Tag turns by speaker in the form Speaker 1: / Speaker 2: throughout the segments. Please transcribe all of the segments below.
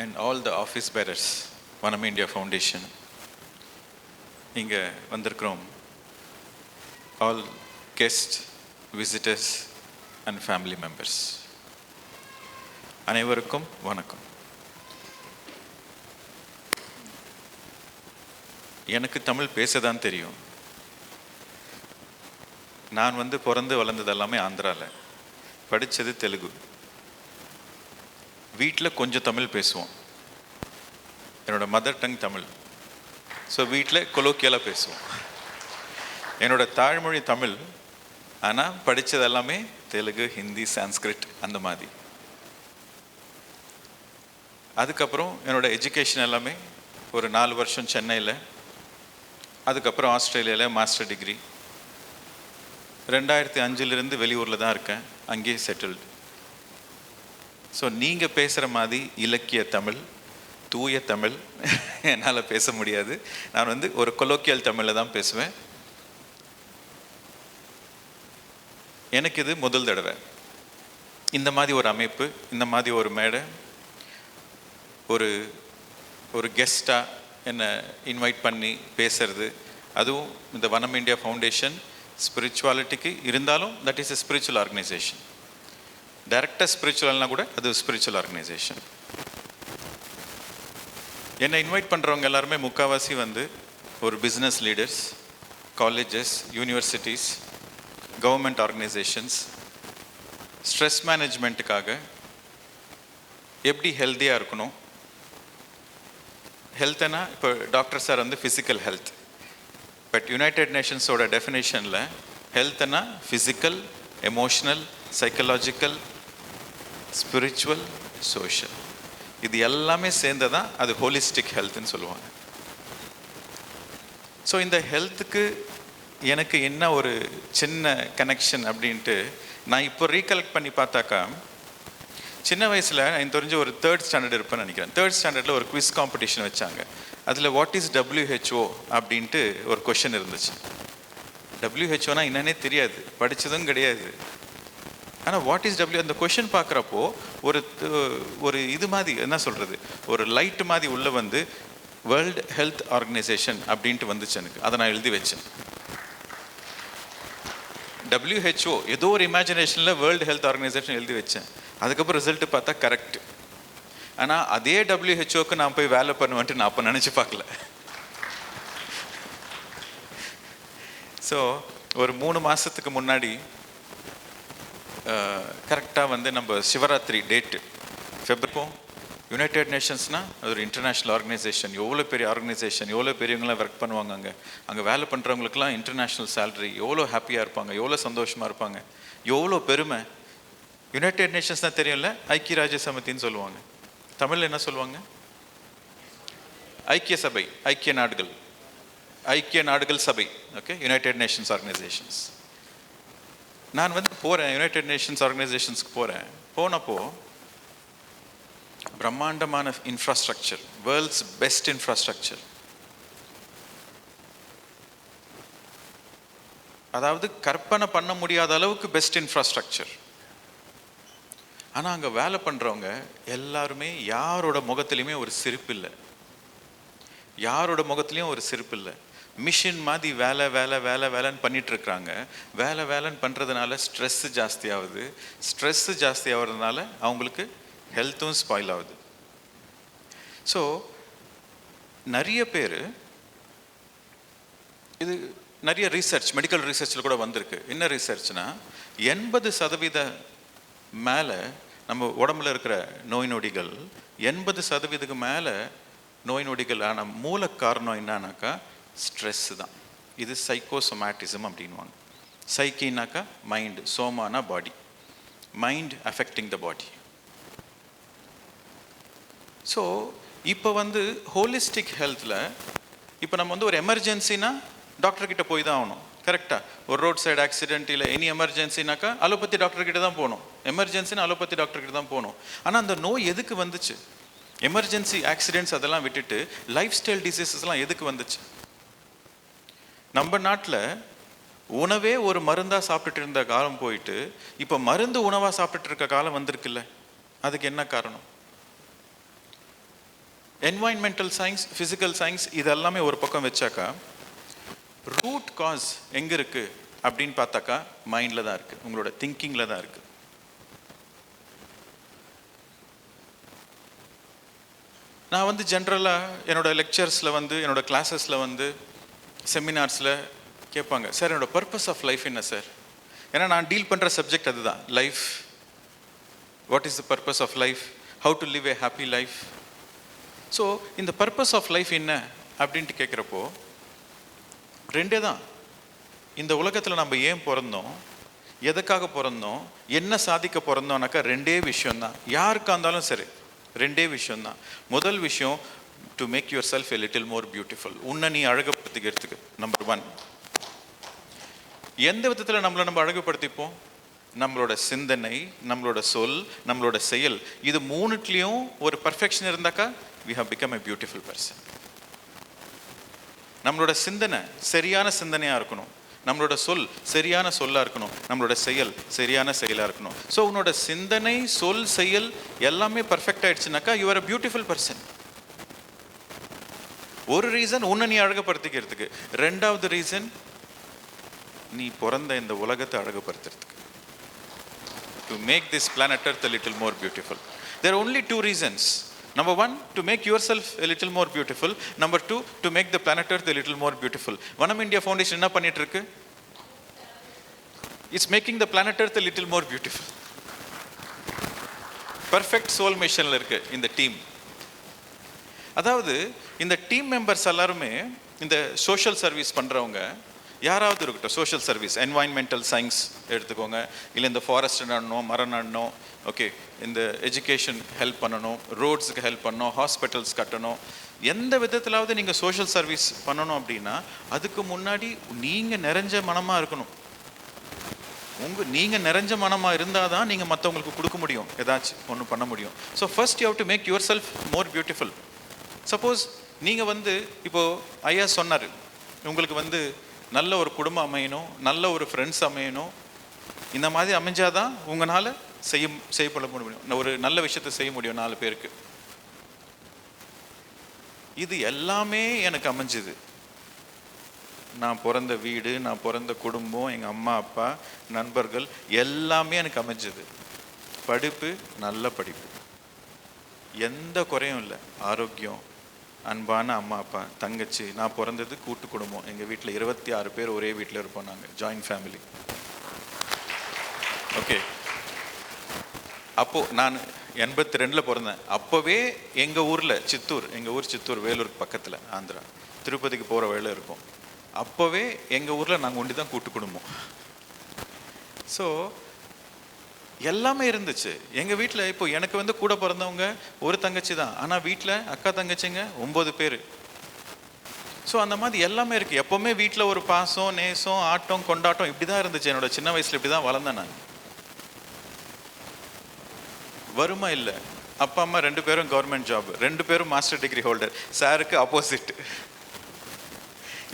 Speaker 1: and all the office bearers, Vanam India Foundation. இங்கே வந்திருக்கிறோம் all guests, visitors and family members. அனைவருக்கும் வணக்கம். எனக்கு தமிழ் பேசதான் தெரியும். நான் பிறந்து வளர்ந்தது எல்லாமே ஆந்திராவில், படித்தது தெலுங்கு. வீட்டில் கொஞ்சம் தமிழ் பேசுவோம். என்னோட மதர் டங் தமிழ். ஸோ வீட்டில் கொலோக்கியலாக பேசுவோம். என்னோட தாய்மொழி தமிழ், ஆனால் படித்தது எல்லாமே தெலுங்கு, ஹிந்தி, சான்ஸ்கிரிட் அந்த மாதிரி. அதுக்கப்புறம் என்னோட எஜுகேஷன் எல்லாமே ஒரு 4 வருஷம் சென்னையில், அதுக்கப்புறம் ஆஸ்திரேலியாவில் மாஸ்டர் டிகிரி. 2005 வெளியூரில் தான் இருக்கேன், அங்கேயே செட்டில்டு. ஸோ நீங்கள் பேசுகிற மாதிரி இலக்கிய தமிழ், தூய தமிழ் என்னால் பேச முடியாது. நான் ஒரு கொலோக்கியல் தமிழில் தான் பேசுவேன். எனக்கு இது முதல் தடவை இந்த மாதிரி ஒரு அமைப்பு, இந்த மாதிரி ஒரு மேடை, ஒரு கெஸ்டாக என்னை இன்வைட் பண்ணி பேசுறது. அதுவும் இந்த வனம் இந்தியா ஃபவுண்டேஷன் ஸ்பிரிச்சுவாலிட்டிக்கு இருந்தாலும் that is a spiritual organisation. டைரக்டாக ஸ்பிரிச்சுவல்னா கூட அது ஸ்பிரிச்சுவல் ஆர்கனைசேஷன். என்னை இன்வைட் பண்ணுறவங்க எல்லாருமே முக்கால்வாசி ஒரு business leaders, colleges, universities, government organisations. Stress மேனேஜ்மெண்ட்டுக்காக எப்படி ஹெல்த்தியாக இருக்கணும். ஹெல்த்னா இப்போ doctor sir physical health, but United நேஷன்ஸோட டெஃபினேஷனில் ஹெல்த்னா physical, emotional, psychological, spiritual, social. இது எல்லாமே சேர்ந்ததான் அது ஹோலிஸ்டிக் ஹெல்த்னு சொல்லுவாங்க. ஸோ இந்த ஹெல்த்துக்கு எனக்கு என்ன ஒரு சின்ன கனெக்ஷன் அப்படின்ட்டு நான் இப்போ ரீகலெக்ட் பண்ணி பார்த்தாக்கா, சின்ன வயசில் எனக்கு தெரிஞ்ச ஒரு 3rd ஸ்டாண்டர்ட் இருப்பேன்னு நினைக்கிறேன். 3rd ஸ்டாண்டர்டில் ஒரு குவிஸ் காம்படிஷன் வச்சாங்க. அதில் வாட் இஸ் WHO அப்படின்ட்டு ஒரு கொஷின் இருந்துச்சு. WHO என்னன்னே தெரியாது, படித்ததும் கிடையாது. ஆனால் வாட் இஸ் அந்த கொஷின் பார்க்குறப்போ ஒரு இது மாதிரி என்ன சொல்கிறது, ஒரு லைட் மாதிரி உள்ளே வேர்ல்டு ஹெல்த் ஆர்கனைசேஷன் அப்படின்ட்டு வந்துச்சு எனக்கு. அதை நான் எழுதி வச்சேன். WHO ஏதோ ஒரு இமேஜினேஷனில் வேர்ல்டு ஹெல்த் ஆர்கனைசேஷன் எழுதி வச்சேன். அதுக்கப்புறம் ரிசல்ட்டு பார்த்தா கரெக்ட். ஆனால் அதே WHO நான் போய் வேலை பண்ணுவேன்ட்டு நான் அப்போ நினச்சி பார்க்கல. ஸோ ஒரு 3 மாதத்துக்கு முன்னாடி கரெக்டாக நம்ம சிவராத்திரி டேட்டு ஃபெப்ரவரி. யுனைடெட் நேஷன்ஸ்னால் அது ஒரு இன்டர்நேஷ்னல் ஆர்கனைசேஷன். எவ்வளோ பெரிய ஆர்கனைசேஷன், எவ்வளோ பெரியவங்களாம் ஒர்க் பண்ணுவாங்க அங்கே வேலை பண்ணுறவங்களுக்குலாம் இன்டர்நேஷ்னல் சேலரி. எவ்வளோ ஹாப்பியாக இருப்பாங்க, எவ்வளோ சந்தோஷமாக இருப்பாங்க, எவ்வளோ பெருமை. யுனைடெட் நேஷன்ஸ் தான் தெரியும்ல, ஐக்கிய ராஜ்ய சமிதின்னு சொல்லுவாங்க. தமிழில் என்ன சொல்லுவாங்க? ஐக்கிய சபை, ஐக்கிய நாடுகள், ஐக்கிய நாடுகள் சபை. Okay, United Nations organisations. நான் போகிறேன், யுனைடெட் நேஷன்ஸ் ஆர்கனைசேஷன்ஸ்க்கு போகிறேன். போனப்போ பிரம்மாண்டமான இன்ஃப்ராஸ்ட்ரக்சர், வேர்ல்ட்ஸ் பெஸ்ட் இன்ஃப்ராஸ்ட்ரக்சர். அதாவது கற்பனை பண்ண முடியாத அளவுக்கு பெஸ்ட் இன்ஃப்ராஸ்ட்ரக்சர். ஆனால் அங்கே வேலை பண்ணுறவங்க எல்லாருமே யாரோட முகத்துலையுமே ஒரு சிரிப்பு இல்லை, யாரோட முகத்துலையும் ஒரு சிரிப்பு இல்லை. மிஷின் மாதிரி வேலை வேலை வேலை வேலைன்னு பண்ணிட்டு இருக்கிறாங்க. வேலை வேலைன்னு பண்ணுறதுனால ஸ்ட்ரெஸ்ஸு ஜாஸ்தி ஆகுது. ஸ்ட்ரெஸ்ஸு ஜாஸ்தி ஆகிறதுனால அவங்களுக்கு ஹெல்த்தும் ஸ்பாயில் ஆகுது. ஸோ நிறைய பேர், இது நிறைய ரிசர்ச், மெடிக்கல் ரிசர்ச்சில் கூட வந்திருக்கு. என்ன ரிசர்ச்னா, 80% மேலே நம்ம உடம்புல இருக்கிற நோய் நொடிகள், 80% மேலே நோய் நொடிகள் ஆன மூல காரணம் என்னன்னாக்கா ஸ்ட்ரெஸ்ஸு தான். இது சைக்கோசோமேட்டிசம் அப்படின்வாங்க. சைக்கினாக்கா மைண்டு, சோமானா body, mind affecting the body. So இப்போ ஹோலிஸ்டிக் ஹெல்த்தில் இப்போ நம்ம ஒரு எமர்ஜென்சினா டாக்டர்கிட்ட போய் தான் ஆகணும். கரெக்டாக ஒரு ரோட் சைடு ஆக்சிடென்ட் இல்லை எனி எமர்ஜென்சினாக்கா அலோபதி டாக்டர்கிட்ட தான் போகணும். எமர்ஜென்சினா அலோபதி டாக்டர்கிட்ட தான் போகணும். ஆனால் அந்த நோய் எதுக்கு வந்துச்சு? எமர்ஜென்சி ஆக்சிடென்ட்ஸ் அதெல்லாம் விட்டுட்டு லைஃப் ஸ்டைல் டிசீசஸ்லாம் எதுக்கு வந்துச்சு? நம்ம நாட்டில் உணவே ஒரு மருந்தாக சாப்பிட்டுட்டு இருந்த காலம் போயிட்டு இப்போ மருந்து உணவாக சாப்பிட்டுட்டு இருக்க காலம் வந்திருக்குல்ல. அதுக்கு என்ன காரணம்? என்வாயன்மெண்டல் சயின்ஸ், ஃபிசிக்கல் சயின்ஸ் இதெல்லாமே ஒரு பக்கம் வச்சாக்கா, ரூட் காஸ் எங்கே இருக்குது அப்படின்னு பார்த்தாக்கா மைண்டில் தான் இருக்குது, உங்களோட திங்கிங்கில் தான் இருக்குது. நான் வந்து ஜென்ரலாக என்னோடய லெக்சர்ஸில் வந்து, என்னோடய கிளாஸஸில் வந்து, செமினார்ஸில் கேட்பாங்க, சார் என்னோடய பர்பஸ் ஆஃப் லைஃப் என்ன சார்? ஏன்னா நான் டீல் பண்ணுற சப்ஜெக்ட் அதுதான், life. What is the purpose of life, how to live a happy life. So இந்த பர்பஸ் ஆஃப் லைஃப் என்ன அப்படின்ட்டு கேட்குறப்போ ரெண்டே தான். இந்த உலகத்தில் நம்ம ஏன் பிறந்தோம், எதுக்காக பிறந்தோம், என்ன சாதிக்க பிறந்தோம்னாக்கா ரெண்டே விஷயம்தான். யாருக்காக இருந்தாலும் சரி ரெண்டே விஷயம்தான். முதல் விஷயம், to make yourself a little more beautiful. உன்னை நீ அழகுபடுத்திக்கிறதுக்கு. நம்பர் 1. எந்த விதத்தில் நம்மளை நம்ம அழகுபடுத்திப்போம்? நம்மளோட சிந்தனை, நம்மளோட சொல், நம்மளோட செயல், இது மூணுட்லேயும் ஒரு பர்ஃபெக்ஷன் இருந்தாக்கா we have become a beautiful person. நம்மளோட சிந்தனை சரியான சிந்தனையாக இருக்கணும், நம்மளோட சொல் சரியான சொல்லாக இருக்கணும், நம்மளோட செயல் சரியான செயலாக இருக்கணும். ஸோ உன்னோட சிந்தனை, சொல், செயல் எல்லாமே பர்ஃபெக்ட் ஆயிடுச்சுனாக்கா you are a beautiful person. ஒரு ரீசன் உன்னை நீ அழகுபடுத்திக்கிறதுக்கு. ரெண்டாவது ரீசன், நீ பிறந்த இந்த உலகத்தை அழகுபடுத்துறதுக்கு. To make this planet Earth a little more beautiful. There are only 2 reasons. Number 1, to make yourself a little more beautiful. Number 2, to make the planet Earth a little more beautiful. Vanam India Foundation என்ன பண்ணிட்டு இருக்கு? It's making the planet Earth a little more beautiful. Perfect soul missionல இருக்கு இந்த team. அதாவது இந்த team members எல்லாருமே இந்த social service பண்றவங்க யாராவது இருக்கட்டும், சோஷியல் சர்வீஸ், என்வாயன்மெண்டல் சயின்ஸ் எடுத்துக்கோங்க, இல்லை இந்த ஃபாரஸ்ட் நடணும், மரம் நடணும், ஓகே, இந்த எஜுகேஷன் ஹெல்ப் பண்ணணும், ரோட்ஸுக்கு ஹெல்ப் பண்ணணும், ஹாஸ்பிட்டல்ஸ் கட்டணும், எந்த விதத்திலாவது நீங்கள் சோஷியல் சர்வீஸ் பண்ணணும் அப்படின்னா அதுக்கு முன்னாடி நீங்கள் நிறைஞ்ச மனமாக இருக்கணும். நீங்கள் நிறைஞ்ச மனமாக இருந்தால் தான் நீங்கள் மற்றவங்களுக்கு கொடுக்க முடியும், ஏதாச்சும் ஒன்று பண்ண முடியும். So first you have to make yourself more beautiful. Suppose நீங்கள் வந்து இப்போது ஐயா சொன்னார், உங்களுக்கு வந்து நல்ல ஒரு குடும்பம் அமையணும், நல்ல ஒரு ஃப்ரெண்ட்ஸ் அமையணும், இந்த மாதிரி அமைஞ்சாதான் உங்களால் செய்யப்பட முடியும், ஒரு நல்ல விஷயத்தை செய்ய முடியும் 4 பேருக்கு. இது எல்லாமே எனக்கு அமைஞ்சுது. நான் பிறந்த வீடு, நான் பிறந்த குடும்பம், எங்கள் அம்மா அப்பா, நண்பர்கள் எல்லாமே எனக்கு அமைஞ்சது. படிப்பு, நல்ல படிப்பு, எந்த குறையும் இல்லை, ஆரோக்கியம், அன்பான அம்மா அப்பா, தங்கச்சி. நான் பிறந்தது கூட்டு குடும்பம், எங்கள் வீட்டில் 26 பேர் ஒரே வீட்டில் இருப்போம், நாங்கள் ஜாயிண்ட் ஃபேமிலி. ஓகே, அப்போது நான் 82 பிறந்தேன். அப்போவே எங்கள் ஊரில் சித்தூர், எங்கள் ஊர் சித்தூர், வேலூருக்கு பக்கத்தில், ஆந்திரா, திருப்பதிக்கு போகிற வேலை இருக்கும். அப்போவே எங்கள் ஊரில் நாங்கள் ஒண்டி தான் கூட்டு குடும்பம். ஸோ எல்லாமே இருந்துச்சு எங்கள் வீட்டில். இப்போ எனக்கு வந்து கூட பிறந்தவங்க ஒரு தங்கச்சி தான், ஆனால் வீட்டில் அக்கா தங்கச்சிங்க 9 பேர். ஸோ அந்த மாதிரி எல்லாமே இருக்குது. எப்போவுமே வீட்டில் ஒரு பாசம், நேசம், ஆட்டம், கொண்டாட்டம் இப்படி தான் இருந்துச்சு. என்னோட சின்ன வயசில் இப்படி தான் வளர்ந்தேன் நான். வறுமை இல்லை. அப்பா அம்மா 2 பேரும் கவர்மெண்ட் ஜாப், 2 பேரும் மாஸ்டர் டிகிரி ஹோல்டர். சாருக்கு ஆப்போசிட்,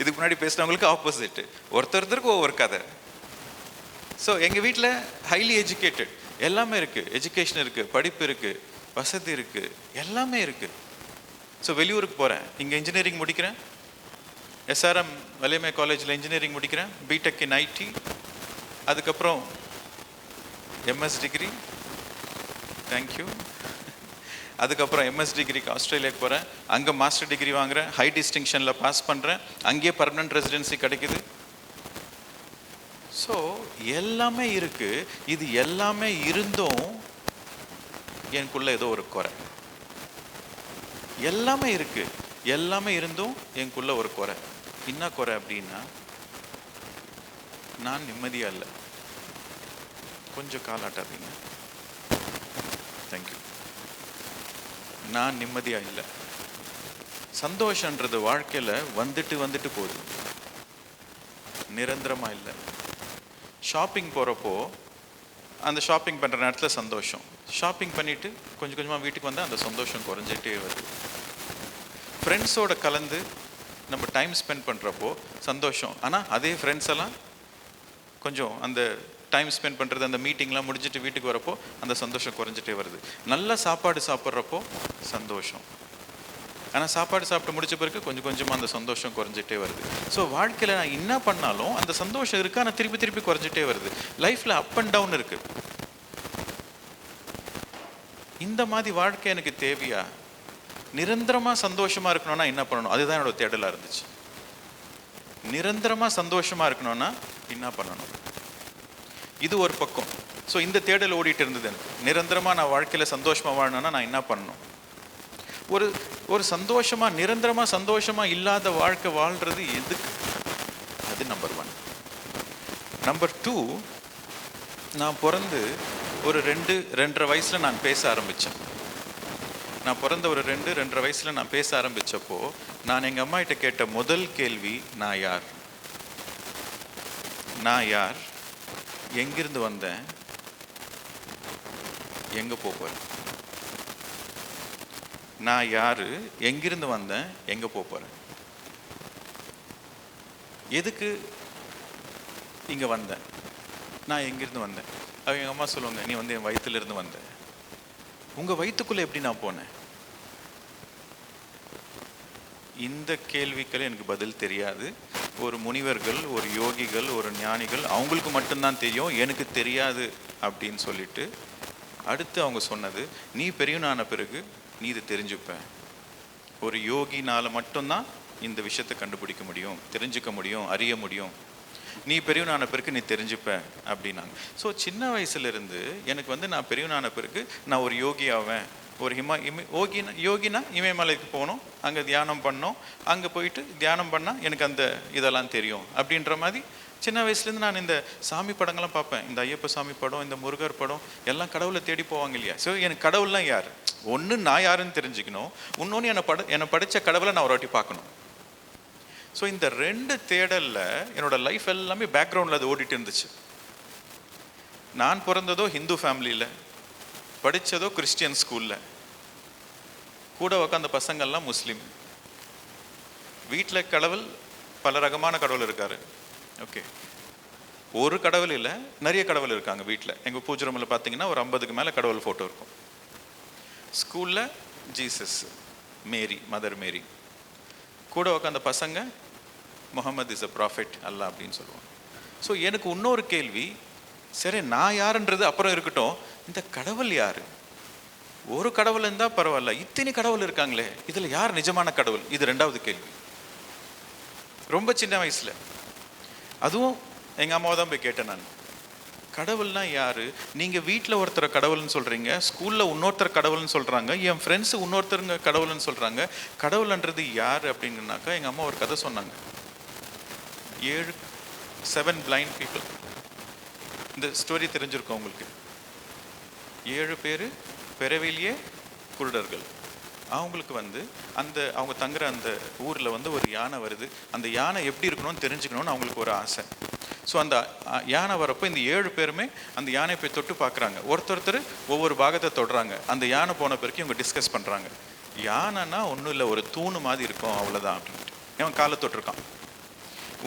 Speaker 1: இதுக்கு முன்னாடி பேசினவங்களுக்கு ஆப்போசிட், ஒருத்தருக்கு ஒவ்வொரு கதை. ஸோ எங்கள் வீட்டில் ஹைலி எஜுகேட்டட், எல்லாமே இருக்குது, எஜுகேஷன் இருக்குது, படிப்பு இருக்குது, வசதி இருக்குது, எல்லாமே இருக்குது. ஸோ வெளியூருக்கு போகிறேன், இங்கே இன்ஜினியரிங் முடிக்கிறேன், எஸ்ஆர்எம் வலிமை காலேஜில் இன்ஜினியரிங் முடிக்கிறேன், பிடெக் இன் ஐடி, அதுக்கப்புறம் எம்எஸ் டிகிரி, தேங்க்யூ, அதுக்கப்புறம் எம்எஸ் டிகிரிக்கு ஆஸ்திரேலியாவுக்கு போகிறேன், அங்கே மாஸ்டர் டிகிரி வாங்குகிறேன், ஹை டிஸ்டிங்ஷனில் பாஸ் பண்ணுறேன், அங்கேயே பர்மனன்ட் ரெசிடென்சி கிடைக்குது. ஸோ எல்லாமே இருக்குது. இது எல்லாமே இருந்தும் எனக்குள்ள ஏதோ ஒரு குறை. எல்லாமே இருக்குது, எல்லாமே இருந்தும் எனக்குள்ள ஒரு குறை. என்ன குறை அப்படின்னா, நான் நிம்மதியாக இல்லை. கொஞ்சம் காலாட்டாதீங்க, தேங்க்யூ. நான் நிம்மதியாக இல்லை. சந்தோஷன்றது வாழ்க்கையில் வந்துட்டு வந்துட்டு போகுது, நிரந்தரமாக இல்லை. ஷாப்பிங் போகிறப்போ அந்த ஷாப்பிங் பண்ணுற நேரத்தில் சந்தோஷம், ஷாப்பிங் பண்ணிவிட்டு கொஞ்சம் கொஞ்சமாக வீட்டுக்கு வந்தால் அந்த சந்தோஷம் குறைஞ்சிட்டே வருது. ஃப்ரெண்ட்ஸோடு கலந்து நம்ம டைம் ஸ்பெண்ட் பண்ணுறப்போ சந்தோஷம், ஆனால் அதே ஃப்ரெண்ட்ஸ் எல்லாம் கொஞ்சம் அந்த டைம் ஸ்பெண்ட் பண்ணுறது, அந்த மீட்டிங்லாம் முடிஞ்சிட்டு வீட்டுக்கு வரப்போ அந்த சந்தோஷம் குறைஞ்சிட்டே வருது. நல்ல சாப்பாடு சாப்பிட்றப்போ சந்தோஷம், ஆனால் சாப்பாடு சாப்பிட்டு முடிச்ச பிறகு கொஞ்சம் கொஞ்சமாக அந்த சந்தோஷம் குறைஞ்சிட்டே வருது. ஸோ வாழ்க்கையில் நான் என்ன பண்ணாலும் அந்த சந்தோஷம் இருக்குது, ஆனால் திருப்பி திருப்பி குறைஞ்சிட்டே வருது. லைஃப்பில் அப் அண்ட் டவுன் இருக்குது. இந்த மாதிரி வாழ்க்கை எனக்கு தேவையா? நிரந்தரமாக சந்தோஷமாக இருக்கணும்னா என்ன பண்ணணும்? அதுதான் என்னோட தேடலாக இருந்துச்சு. நிரந்தரமாக சந்தோஷமாக இருக்கணும்னா என்ன பண்ணணும்? இது ஒரு பக்கம். ஸோ இந்த தேடல் ஓடிட்டு இருந்தது எனக்கு. நிரந்தரமாக நான் வாழ்க்கையில் சந்தோஷமாக வாழணும்னா நான் என்ன பண்ணணும்? ஒரு சந்தோஷமாக நிரந்தரமாக சந்தோஷமாக இல்லாத வாழ்க்கை வாழ்கிறது எதுக்கு? அது நம்பர் 1. நம்பர் 2, நான் பிறந்து ஒரு 2-2.5 வயசில் நான் பேச ஆரம்பித்தேன். நான் பிறந்த ஒரு 2-2.5 வயசில் நான் பேச ஆரம்பித்தப்போ நான் எங்கள் அம்மா கிட்ட கேட்ட முதல் கேள்வி, நான் யார்? நான் யார்? எங்கிருந்து வந்தேன்? எங்கே போகிறேன்? நான் யார்? எங்கிருந்து வந்தேன்? எங்கே போகிறேன்? எதுக்கு இங்கே வந்தேன்? நான் எங்கிருந்து வந்தேன்? அவங்க எங்கள் அம்மா சொல்லுவாங்க, நீ வந்து என் வயிற்றுலேருந்து வந்த. உங்கள் வயிற்றுக்குள்ளே எப்படி நான் போனேன்? இந்த கேள்விகள் எனக்கு பதில் தெரியாது. ஒரு முனிவர்கள், ஒரு யோகிகள், ஒரு ஞானிகள், அவங்களுக்கு மட்டும்தான் தெரியும், எனக்கு தெரியாது அப்படின்னு சொல்லிட்டு அடுத்து அவங்க சொன்னது, நீ பெரியவனான பிறகு நீ இது தெரிஞ்சுப்ப. ஒரு யோகினால் மட்டும்தான் இந்த விஷயத்தை கண்டுபிடிக்க முடியும், தெரிஞ்சுக்க முடியும், அறிய முடியும். நீ பெரியவனான பிறகு நீ தெரிஞ்சுப்ப அப்படின்னாங்க. ஸோ சின்ன வயசுலேருந்து எனக்கு வந்து நான் பெரியவனான பிறகு நான் ஒரு யோகி ஆவேன். ஒரு யோகினா இமயமலைக்கு போகணும், அங்கே தியானம் பண்ணோம், அங்கே போயிட்டு தியானம் பண்ணால் எனக்கு அந்த இதெல்லாம் தெரியும் அப்படின்ற மாதிரி சின்ன வயசுலேருந்து நான் இந்த சாமி படங்கள்லாம் பார்ப்பேன். இந்த ஐயப்ப சாமி படம், இந்த முருகர் படம், எல்லாம் கடவுளை தேடி போவாங்க இல்லையா? ஸோ எனக்கு கடவுள்லாம் யார்? ஒன்று நான் யாருன்னு தெரிஞ்சுக்கணும், இன்னொன்று என்னை படித்த கடவுளை நான் ஒரு வாட்டி பார்க்கணும். ஸோ இந்த 2 தேடலில் என்னோடய லைஃப் எல்லாமே பேக்ரவுண்டில் அது ஓடிட்டு இருந்துச்சு. நான் பிறந்ததோ ஹிந்து ஃபேமிலியில், படித்ததோ கிறிஸ்டியன் ஸ்கூலில், கூட உட்காந்த பசங்கள்லாம் முஸ்லீம். வீட்டில் கடவுள் பல ரகமான கடவுள் இருக்கார். ஓகே, ஒரு கடவுள் இல்லை, நிறைய கடவுள் இருக்காங்க வீட்டில். எங்கள் பூஜை ரூமில் பார்த்தீங்கன்னா ஒரு 50க்கு மேலே கடவுள் ஃபோட்டோ இருக்கும். ஸ்கூலில் ஜீசஸ், மேரி, மதர் மேரி. கூட உட்காந்த பசங்க முகமது இஸ் அ ப்ராஃபிட், அல்லா அப்படின்னு சொல்லுவாங்க. ஸோ எனக்கு இன்னொரு கேள்வி, சரி நான் யாருன்றது அப்புறம் இருக்கட்டும், இந்த கடவுள் யார்? ஒரு கடவுள் இருந்தால் பரவாயில்ல, இத்தனை கடவுள் இருக்காங்களே, இதில் யார் நிஜமான கடவுள்? இது 2வது கேள்வி. ரொம்ப சின்ன வயசில், அதுவும் எங்கள் அம்மாவை தான் போய் கேட்டேன் நான். கடவுள்னா யார்? நீங்கள் வீட்டில் ஒருத்தர் கடவுள்னு சொல்கிறீங்க, ஸ்கூலில் இன்னொருத்தர் கடவுள்னு சொல்கிறாங்க, என் ஃப்ரெண்ட்ஸு இன்னொருத்தருங்க கடவுள்னு சொல்கிறாங்க. கடவுள்ன்றது யார் அப்படின்னாக்கா எங்கள் அம்மா ஒரு கதை சொன்னாங்க. 7 blind people. இந்த ஸ்டோரி தெரிஞ்சிருக்கோம் உங்களுக்கு. 7 பேர் பிறவிலேயே குருடர்கள். அவங்களுக்கு வந்து அவங்க தங்குற அந்த ஊரில் வந்து ஒரு யானை வருது. அந்த யானை எப்படி இருக்கணும்னு தெரிஞ்சுக்கணும்னு அவங்களுக்கு ஒரு ஆசை. ஸோ அந்த யானை வரப்போ இந்த 7 பேருமே அந்த யானையை போய் தொட்டு பார்க்குறாங்க. ஒருத்தர் ஒவ்வொரு பாகத்தை தொடுறாங்க. அந்த யானை போன பிறகு இவங்க டிஸ்கஸ் பண்ணுறாங்க, யானைன்னா ஒன்றும் இல்லை, ஒரு தூணு மாதிரி இருக்கும், அவ்வளோதான் அப்படின்ட்டு. இவன் காலை தொட்டிருக்கான்.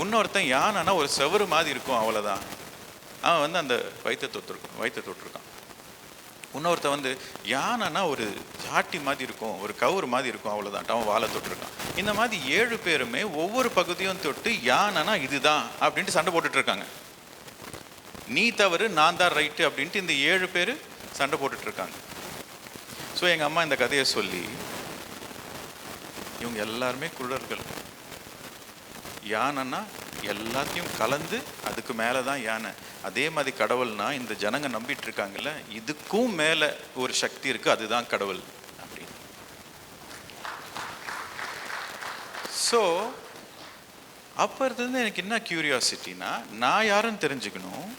Speaker 1: இன்னொருத்தன் யானைன்னா ஒரு செவரு மாதிரி இருக்கும், அவ்வளோதான். அவன் வந்து அந்த வயிற்றை தொட்டிருக்கான். இன்னொருத்தன் வந்து யானைன்னா ஒரு சாட்டி மாதிரி இருக்கும், ஒரு கவுறு மாதிரி இருக்கும், அவ்வளோதான், அவன் வாழை தொட்டிருக்கான். இந்த மாதிரி 7 பேருமே ஒவ்வொரு பகுதியும் தொட்டு யானைனா இதுதான் அப்படின்ட்டு சண்டை போட்டுட்டு இருக்காங்க. நீ தவறு, நான் தான் ரைட்டு அப்படின்ட்டு இந்த 7 பேர் சண்டை போட்டுட்டு இருக்காங்க. ஸோ எங்கள் அம்மா இந்த கதையை சொல்லி, இவங்க எல்லாருமே குருடர்கள், யானைன்னா எல்லாத்தையும் கலந்து அதுக்கு மேலே தான் யானை, அதே மாதிரி கடவுள்னா இந்த ஜனங்க நம்பிட்டு இருக்காங்கல்ல, இதுக்கும் மேலே ஒரு சக்தி இருக்குது, அதுதான் கடவுள் அப்படின்னு. ஸோ அப்போ இருந்து எனக்கு என்ன கியூரியாசிட்டினா, நான் யாருன்னு தெரிஞ்சுக்கணும்,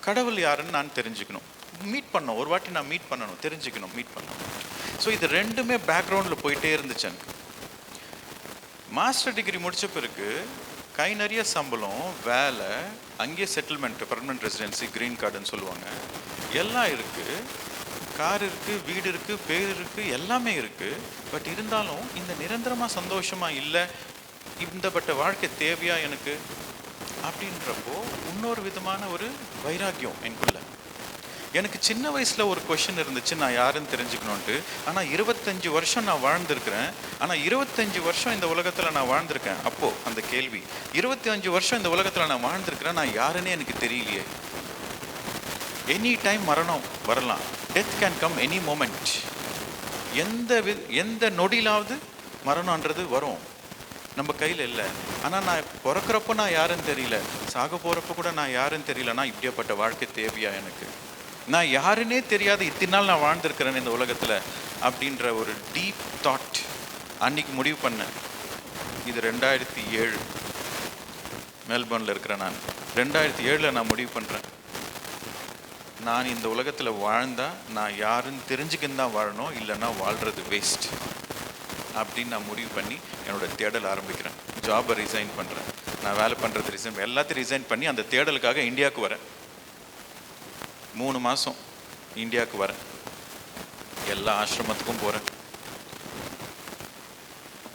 Speaker 1: கடவுள் யாருன்னு நான் தெரிஞ்சுக்கணும், மீட் பண்ணணும், ஒரு வாட்டி நான் மீட் பண்ணணும், தெரிஞ்சுக்கணும், மீட் பண்ணணும். ஸோ இது 2மே பேக்ரவுண்டில் போயிட்டே இருந்துச்சு எனக்கு. மாஸ்டர் டிகிரி முடித்த பிறகு கை நிறைய சம்பளம், வேலை, அங்கேயே செட்டில்மெண்ட், பர்மனன்ட் ரெசிடென்சி, க்ரீன் கார்டுன்னு சொல்லுவாங்க, எல்லாம் இருக்குது, கார் இருக்குது, வீடு இருக்குது, பேர் இருக்குது, எல்லாமே இருக்குது. பட் இருந்தாலும் இந்த நிரந்தரமாக சந்தோஷமாக இல்லை, இந்தப்பட்ட வாழ்க்கை தேவையா எனக்கு அப்படின்றப்போ இன்னொரு விதமான ஒரு வைராக்கியம் எனக்குள்ள. எனக்கு சின்ன வயசில் ஒரு கொஷின் இருந்துச்சு, நான் யாருன்னு தெரிஞ்சுக்கணுன்ட்டு. ஆனால் 25 வருஷம் நான் வாழ்ந்திருக்கிறேன். ஆனால் 25 வருஷம் இந்த உலகத்தில் நான் வாழ்ந்திருக்கேன். அப்போது அந்த கேள்வி, 25 வருஷம் இந்த உலகத்தில் நான் வாழ்ந்திருக்கிறேன், நான் யாருன்னே எனக்கு தெரியலையே. எனி டைம் மரணம் வரலாம். Death can come any moment. எந்த நொடியிலாவது மரணம்ன்றது வரும், நம்ம கையில் இல்லை. ஆனால் நான் பிறக்கிறப்போ நான் யாருன்னு தெரியல, சாக போகிறப்ப கூட நான் யாருன்னு தெரியலனா இப்படியாப்பட்ட வாழ்க்கை தேவையா எனக்கு? நான் யாருன்னே தெரியாது இத்தனை நாள் நான் வாழ்ந்திருக்கிறேன் இந்த உலகத்தில் அப்படின்ற ஒரு டீப் தாட் அன்னைக்கு முடிவு பண்ணேன். இது 2007 மெல்பர்னில் இருக்கிறேன். நான் 2007 நான் முடிவு பண்ணுறேன், நான் இந்த உலகத்தில் வாழ்ந்தால் நான் யாருன்னு தெரிஞ்சுக்கின்னு தான் வாழணும், இல்லைன்னா வாழ்கிறது வேஸ்ட் அப்படின்னு நான் முடிவு பண்ணி என்னோட தேடல் ஆரம்பிக்கிறேன். ஜாபை ரிசைன் பண்ணுறேன், நான் வேலை பண்ணுறது ரிசைன், எல்லாத்தையும் ரிசைன் பண்ணி அந்த தேடலுக்காக இந்தியாவுக்கு வரேன். 3 மாதம் இந்தியாவுக்கு வரேன், எல்லா ஆசிரமத்துக்கும் போகிறேன்.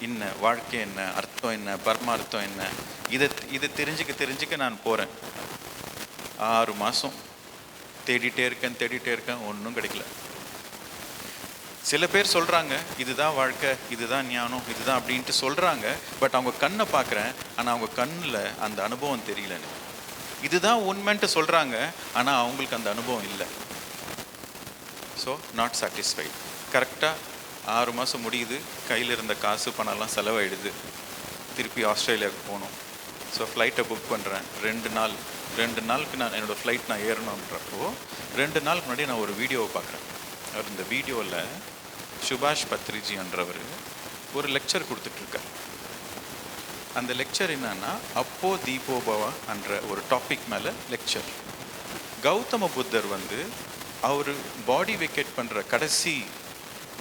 Speaker 1: என்ன வாழ்க்கை, என்ன அர்த்தம், என்ன பரமார்த்தம் என்ன, இதை தெரிஞ்சுக்க நான் போகிறேன். 6 மாதம் தேடிட்டே இருக்கேன், ஒன்றும் கிடைக்கல. சில பேர் சொல்கிறாங்க இதுதான் வாழ்க்கை, இதுதான் ஞானம், இதுதான் அப்படின்ட்டு சொல்கிறாங்க. பட் அவங்க கண்ணை பார்க்குறேன், ஆனால் அவங்க கண்ணில் அந்த அனுபவம் தெரியலன்னு. இதுதான் உண்மைன்ட்டு சொல்கிறாங்க, ஆனால் அவங்களுக்கு அந்த அனுபவம் இல்லை. So not satisfied. கரெக்டாக 6 மாதம் முடியுது, கையில் இருந்த காசு பணம்லாம் செலவாயிடுது. திருப்பி ஆஸ்திரேலியாவுக்கு போகணும். ஸோ ஃப்ளைட்டை புக் பண்ணுறேன். 2 நாளுக்கு நான் என்னோடய ஃப்ளைட் நான் ஏறணுன்றப்போ 2 நாளுக்கு முன்னாடி நான் ஒரு வீடியோவை பார்க்குறேன். அவர் இந்த வீடியோவில் சுபாஷ் பத்ரிஜி என்றவர் ஒரு லெக்சர் கொடுத்துட்ருக்கார். அந்த லெக்சர் என்னன்னா, அப்போ தீபோ பவா என்ற ஒரு டாபிக் மேலே லெக்சர். கௌதம புத்தர் அவர் பாடி வெக்கேட் பண்ணுற கடைசி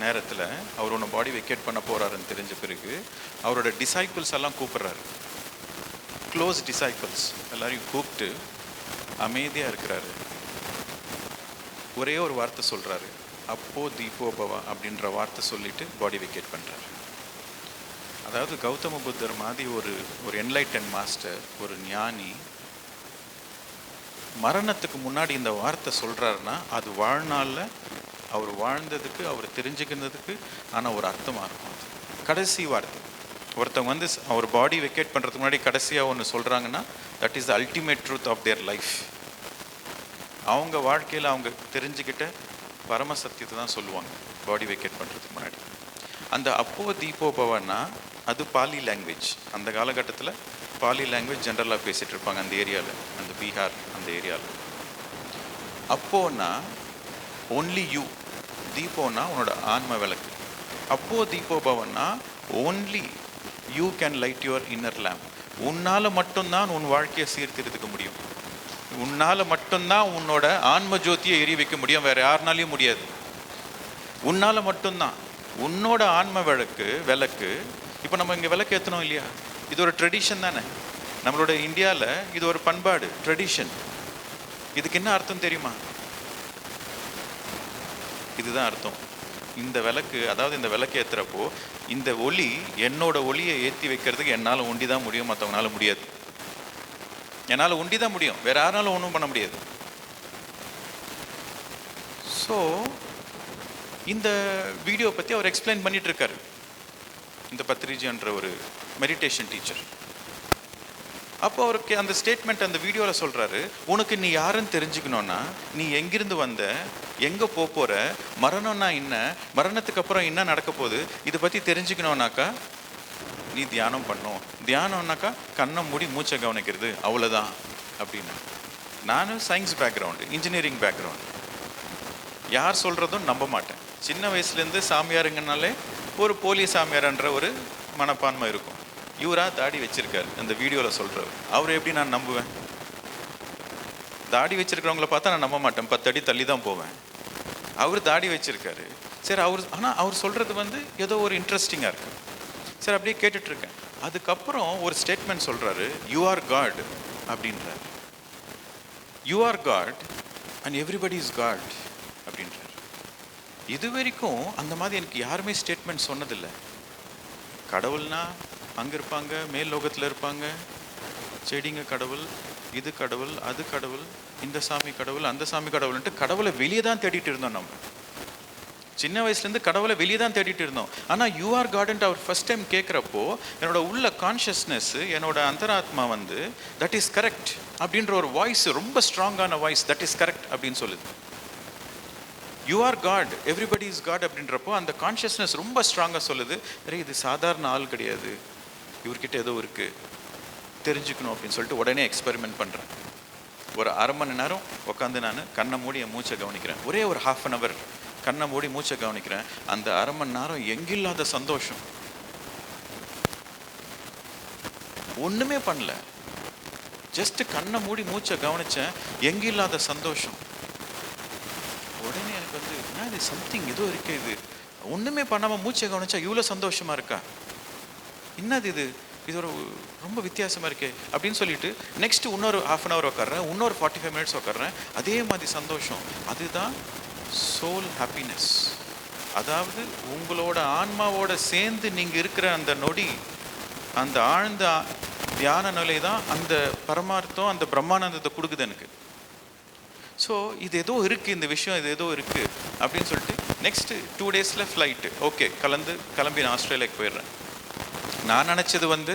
Speaker 1: நேரத்தில், அவர் ஒன்று பாடி வெக்கேட் பண்ண போகிறாருன்னு தெரிஞ்ச பிறகு அவரோட டிசைபிள்ஸ் எல்லாம் கூப்பிட்றாரு. க்ளோஸ் டிசைபிள்ஸ் எல்லாரையும் கூப்பிட்டு அமைதியாக இருக்கிறாரு. ஒரே ஒரு வார்த்தை சொல்கிறாரு, அப்போ தீபோ பவா அப்படின்ற வார்த்தை சொல்லிட்டு பாடி வெக்கேட் பண்ணுறாரு. அதாவது கௌதம புத்தர் மாதிரி ஒரு என்லைட்டன் மாஸ்டர், ஒரு ஞானி மரணத்துக்கு முன்னாடி இந்த வார்த்தை சொல்கிறாருன்னா அது வாழ்நாளில் அவர் வாழ்ந்ததுக்கு, அவர் தெரிஞ்சுக்கிறதுக்கு ஆனால் ஒரு அர்த்தமாக இருக்கும். அது கடைசி வார்த்தை. ஒருத்தவங்க அவர் பாடி வெக்கேட் பண்ணுறதுக்கு முன்னாடி கடைசியாக ஒன்று சொல்கிறாங்கன்னா that is the ultimate truth of their life. அவங்க வாழ்க்கையில் அவங்க தெரிஞ்சுக்கிட்ட பரம சத்தியத்தை தான் சொல்லுவாங்க பாடி வெக்கேட் பண்ணுறதுக்கு முன்னாடி. அந்த அப்போ தீபோ பவன்னா அது பாலி லாங்குவேஜ். அந்த காலகட்டத்தில் பாலி லாங்குவேஜ் ஜென்ரலாக பேசிகிட்டு இருப்பாங்க அந்த ஏரியாவில், அந்த பீகார் அந்த ஏரியாவில். அப்போன்னா ஒன்லி யூ, தீபோன்னா உன்னோட ஆன்ம விளக்கு. அப்போ தீபோ பவன்னா only you can light your inner lamp. உன்னால் மட்டும்தான் உன் வாழ்க்கையை சீர்திருத்துக்க முடியும். உன்னால் மட்டும்தான் உன்னோட ஆன்ம ஜோதியை எரி வைக்க முடியும், வேறு யாருனாலையும் முடியாது. உன்னால் மட்டும்தான் உன்னோட ஆன்ம விளக்கு. இப்போ நம்ம இங்கே விளக்கு ஏற்றணும் இல்லையா, இது ஒரு ட்ரெடிஷன் தானே. நம்மளோட இந்தியாவில் இது ஒரு பண்பாடு, ட்ரெடிஷன். இதுக்கு என்ன அர்த்தம் தெரியுமா? இதுதான் அர்த்தம். இந்த விளக்கு, அதாவது இந்த விளக்கு ஏற்றுறப்போ இந்த ஒளி, என்னோட ஒளியை ஏற்றி வைக்கிறதுக்கு என்னால் ஒண்டி தான் முடியும், மற்றவங்களால முடியாது. என்னால் ஒண்டி தான் முடியும், வேற யாராலும் ஒன்றும் பண்ண முடியாது. ஸோ இந்த வீடியோ பற்றி அவர் எக்ஸ்பிளைன் பண்ணிட்டு இருக்காரு, இந்த பத்ரிஜி என்ற ஒரு மெடிடேஷன் டீச்சர். அப்போ அவருக்கு அந்த ஸ்டேட்மெண்ட் அந்த வீடியோவில் சொல்கிறாரு, உனக்கு நீ யாருன்னு தெரிஞ்சுக்கணுன்னா, நீ எங்கிருந்து வந்த, எங்கே போகிற, மரணம்னா என்ன, மரணத்துக்கு அப்புறம் என்ன நடக்க போகுது, இதை பற்றி தெரிஞ்சுக்கணுன்னாக்கா நீ தியானம் பண்ணும். தியானம்னாக்கா கண்ணை மூடி மூச்சை கவனிக்கிறது, அவ்வளோதான் அப்படின்னு. நான் சயின்ஸ் பேக்ரவுண்டு, இன்ஜினியரிங் பேக்ரவுண்டு, யார் சொல்கிறதும் நம்ப மாட்டேன். சின்ன வயசுலேருந்து சாமியாருங்கனாலே ஒரு போலி சாமியார்ன்ற ஒரு மனப்பான்மை இருக்கும். இவரா தாடி வச்சிருக்காரு அந்த வீடியோவில் சொல்கிறவர், அவர் எப்படி நான் நம்புவேன்? தாடி வச்சிருக்கிறவங்கள பார்த்தா நான் நம்ப மாட்டேன், 10 அடி தள்ளி தான் போவேன். அவர் தாடி வச்சிருக்காரு, சரி. ஆனால் அவர் சொல்கிறது ஏதோ ஒரு இன்ட்ரெஸ்டிங்காக இருக்கு. சரி, அப்படியே கேட்டுட்ருக்கேன். அதுக்கப்புறம் ஒரு ஸ்டேட்மெண்ட் சொல்கிறாரு, யூ ஆர் காட் அப்படின்றார். You are God and everybody is God அப்படின்றார். இது வரைக்கும் அந்த மாதிரி எனக்கு யாருமே ஸ்டேட்மெண்ட் சொன்னதில்லை. கடவுள்னா அங்கே இருப்பாங்க, மேல் லோகத்தில் இருப்பாங்க, செடிங்க கடவுள், இது கடவுள், அது கடவுள், இந்த சாமி கடவுள், அந்த சாமி கடவுள்ன்ட்டு கடவுளை வெளியே தான் தேடிட்டு இருந்தோம். நம்ம சின்ன வயசுலேருந்து கடவுளை வெளியே தான் தேடிட்டு இருந்தோம். ஆனால் யூ ஆர் காட்ன்ட்டு அவர் ஃபர்ஸ்ட் டைம் கேட்குறப்போ என்னோட உள்ள கான்ஷியஸ்னஸ், என்னோட அந்தராத்மா வந்து தட் இஸ் கரெக்ட் அப்படின்ற ஒரு வாய்ஸ், ரொம்ப ஸ்ட்ராங்கான வாய்ஸ், தட் இஸ் கரெக்ட் அப்படின்னு சொல்லுது. You are God, everybody is God அப்படின்றப்போ அந்த கான்ஷியஸ்னஸ் ரொம்ப ஸ்ட்ராங்காக சொல்லுது, அரே இது சாதாரண ஆள் கிடையாது, இவர்கிட்ட ஏதோ இருக்குது, தெரிஞ்சுக்கணும் அப்படின்னு சொல்லிட்டு உடனே எக்ஸ்பெரிமெண்ட் பண்ணுறேன். ஒரு அரை மணி நேரம் உட்காந்து நான் கண்ணை மூடி என் மூச்சை கவனிக்கிறேன். ஒரே ஒரு ½ அன் அவர் கண்ணை மூடி மூச்சை கவனிக்கிறேன். அந்த அரை மணி நேரம் எங்கில்லாத சந்தோஷம். ஒன்றுமே பண்ணல, ஜஸ்ட் கண்ணை மூடி மூச்சை கவனிச்சேன், எங்கில்லாத சந்தோஷம். உடனே எனக்கு வந்து என்ன இது, சம்திங் ஏதோ இருக்கு, இது ஒன்றுமே பண்ணாமல் மூச்சை கவனிச்சா இவ்வளோ சந்தோஷமாக இருக்கா, என்னது இது, இது ஒரு ரொம்ப வித்தியாசமாக இருக்கே அப்படின்னு சொல்லிட்டு நெக்ஸ்ட் இன்னொரு ½ அன் அவர் உட்காடுறேன், இன்னொரு 45 மினிட்ஸ் உட்காடுறேன், அதே மாதிரி சந்தோஷம். அதுதான் சோல் ஹாப்பினஸ். அதாவது உங்களோட ஆன்மாவோட சேர்ந்து நீங்கள் இருக்கிற அந்த நொடி, அந்த ஆழ்ந்த தியான நிலை தான் அந்த பரமார்த்தம், அந்த பிரம்மானந்தத்தை கொடுக்குது எனக்கு. ஸோ இது ஏதோ இருக்குது, இந்த விஷயம் இது ஏதோ இருக்குது அப்படின்னு சொல்லிட்டு நெக்ஸ்ட்டு 2 டேஸில் ஃப்ளைட்டு. ஓகே, கிளம்பி நான் ஆஸ்திரேலியாவுக்கு போயிடுறேன். நான் நினச்சது வந்து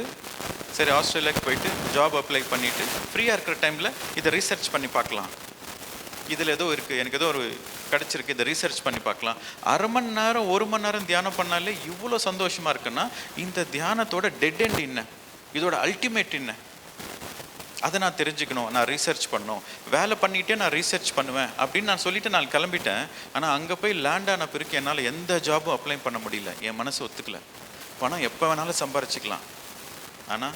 Speaker 1: சரி ஆஸ்திரேலியாவுக்கு போயிட்டு ஜாப் அப்ளை பண்ணிவிட்டு ஃப்ரீயாக இருக்கிற டைமில் இதை ரீசர்ச் பண்ணி பார்க்கலாம், இதில் ஏதோ இருக்குது, எனக்கு ஏதோ ஒரு கிடச்சிருக்கு, இதை ரீசர்ச் பண்ணி பார்க்கலாம். அரை மணி நேரம் 1 மணி நேரம் தியானம் பண்ணாலே இவ்வளோ சந்தோஷமாக இருக்குன்னா இந்த தியானத்தோட டெட் எண்ட் என்ன, இதோட அல்டிமேட் என்ன, அதை நான் தெரிஞ்சுக்கணும், நான் ரீசர்ச் பண்ணணும், வேலை பண்ணிகிட்டே நான் ரீசர்ச் பண்ணுவேன் அப்படின்னு நான் சொல்லிவிட்டு நான் கிளம்பிட்டேன். ஆனால் அங்கே போய் லேண்ட் ஆன பிறகு என்னால் எந்த ஜாபும் அப்ளை பண்ண முடியல, என் மனசு ஒத்துக்கலை. பணம் எப்போ வேணாலும் சம்பாரிச்சிக்கலாம், ஆனால்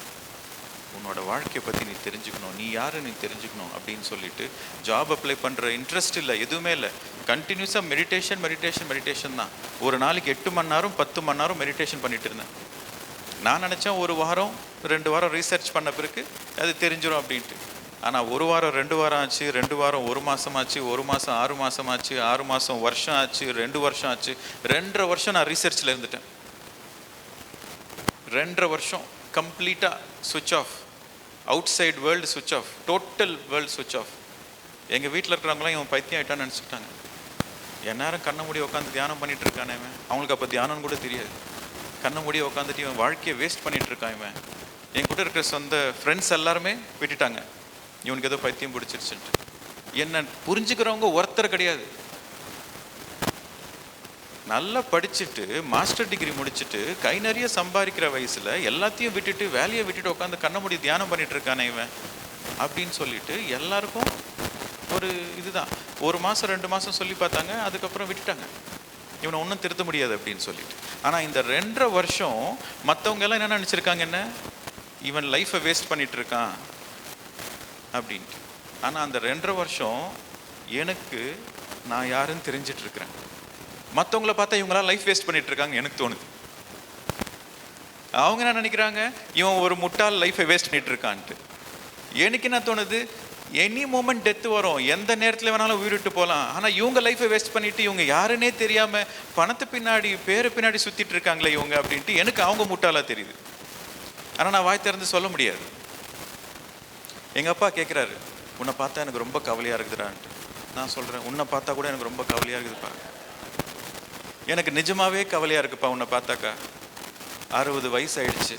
Speaker 1: உன்னோட வாழ்க்கையை பற்றி நீ தெரிஞ்சுக்கணும், நீ யாரு நீ தெரிஞ்சுக்கணும் அப்படின்னு சொல்லிட்டு ஜாப் அப்ளை பண்ணுற இன்ட்ரெஸ்ட் இல்லை, எதுவுமே இல்லை. கண்டினியூஸாக மெடிடேஷன் தான். ஒரு நாளைக்கு 8 மணி நேரம் 10 மணி நேரம் மெடிடேஷன் பண்ணிட்டு இருந்தேன். நான் நினச்சேன் 1 வாரம் 2 வாரம் ரீசர்ச் பண்ண பிறகு அது தெரிஞ்சிடும் அப்படின்ட்டு. ஆனால் 1 வாரம் 2 வாரம் ஆச்சு, 2 வாரம் 1 மாதம் ஆச்சு, 1 மாதம் 6 மாதம் ஆச்சு, 6 மாதம் வருஷம் ஆச்சு, 2 வருஷம் ஆச்சு, 2.5 வருஷம் நான் ரீசர்ச்சில் இருந்துட்டேன். 2.5 வருஷம் கம்ப்ளீட்டாக சுவிட்ச் ஆஃப், அவுட் சைட் வேர்ல்டு சுவிட்ச் ஆஃப், டோட்டல் வேர்ல்டு சுவிட்ச் ஆஃப். எங்கள் வீட்டில் இருக்கிறவங்களாம் இவன் பைத்தியம் ஆகிட்டான்னு நினச்சிக்கிட்டாங்க. என் நேரம் கண்ணை மூடி உட்காந்து தியானம் பண்ணிட்டு இருக்கானே இவன், அவங்களுக்கு அப்போ தியானம்னு கூட தெரியாது. கண்ணை மூடி உட்காந்துட்டு இவன் வாழ்க்கையை வேஸ்ட் பண்ணிட்டு இருக்கான் இவன். என் கூட இருக்கிற சொந்த ஃப்ரெண்ட்ஸ் எல்லாருமே விட்டுட்டாங்க, இவனுக்கு ஏதோ பைத்தியம் பிடிச்சிருச்சுன்ட்டு. என்ன புரிஞ்சுக்கிறவங்க ஒருத்தர் கிடையாது. நல்லா படிச்சுட்டு மாஸ்டர் டிகிரி முடிச்சுட்டு கை நிறைய சம்பாதிக்கிற வயசில் எல்லாத்தையும் விட்டுட்டு வேலையை விட்டுட்டு உட்காந்து கண்ண மூடி தியானம் பண்ணிட்டு இருக்கானே இவன் அப்படின்னு சொல்லிட்டு எல்லாருக்கும் ஒரு இதுதான். 1 மாதம் 2 மாதம் சொல்லி பார்த்தாங்க, அதுக்கப்புறம் விட்டுட்டாங்க, இவனை ஒன்றும் திருத்த முடியாது அப்படின்னு சொல்லிட்டு. ஆனால் இந்த 2.5 வருஷம் மற்றவங்க எல்லாம் என்ன நினச்சிருக்காங்க, என்ன இவன் லைஃப்பை வேஸ்ட் பண்ணிட்டு இருக்கான் அப்படின்ட்டு. ஆனால் அந்த 2.5 வருஷம் எனக்கு நான் யாருன்னு தெரிஞ்சிட்டு இருக்கிறேன். மற்றவங்கள பார்த்தா இவங்களாம் லைஃப் வேஸ்ட் பண்ணிட்டு இருக்காங்க எனக்கு தோணுது. அவங்க என்ன நினைக்கிறாங்க, இவன் ஒரு முட்டாள் லைஃப்பை வேஸ்ட் பண்ணிட்டு இருக்கான்ட்டு. எனக்கு என்ன தோணுது, எனி மூமெண்ட் டெத்து வரும், எந்த நேரத்தில் வேணாலும் உயிரிட்டு போகலாம். ஆனால் இவங்க லைஃப்பை வேஸ்ட் பண்ணிட்டு இவங்க யாருன்னே தெரியாமல் பணத்து பின்னாடி பேரு பின்னாடி சுற்றிட்டு இருக்காங்களே இவங்க அப்படின்ட்டு எனக்கு அவங்க முட்டாளாக தெரியுது. ஆனால் நான் வாய் திறந்து சொல்ல முடியாது. எங்கள் அப்பா கேட்குறாரு, உன்னை பார்த்தா எனக்கு ரொம்ப கவலையாக இருக்குதுடான்ட்டு. நான் சொல்கிறேன், உன்னை பார்த்தா கூட எனக்கு ரொம்ப கவலையாக இருக்குதுப்பா, எனக்கு நிஜமாவே கவலையாக இருக்குப்பா உன்னை பார்த்தாக்கா. 60 வயசு ஆயிடுச்சு,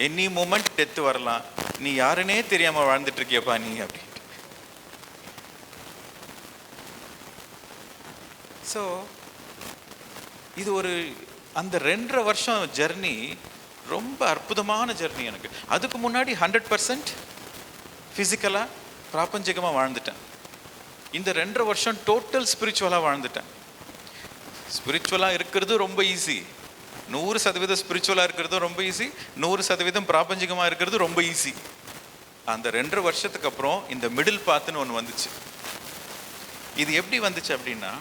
Speaker 1: எனி மூமெண்ட் டெத்து வரலாம், நீ யாருன்னே தெரியாமல் வாழ்ந்துட்டு இருக்கியப்பா நீ அப்படின்ட்டு. ஸோ இது ஒரு அந்த 2.5 வருஷம் ஜெர்னி ரொம்ப அற்புதமான ஜெர்னி எனக்கு. அதுக்கு முன்னாடி 100% ஃபிசிக்கலாக பிராபஞ்சிகமாக வாழ்ந்துட்டேன். இந்த 2.5 வருஷம் டோட்டல் ஸ்பிரிச்சுவலாக வாழ்ந்துட்டேன். ஸ்பிரிச்சுவலாக இருக்கிறது ரொம்ப ஈஸி, 100% ஸ்பிரிச்சுவலாக இருக்கிறது ரொம்ப ஈஸி, 100% பிராபஞ்சிகமாக இருக்கிறது ரொம்ப ஈஸி. அந்த 2.5 வருஷத்துக்கு அப்புறம் இந்த மிடில் பாத்துன்னு ஒன்று வந்துச்சு. இது எப்படி வந்துச்சு அப்படின்னா,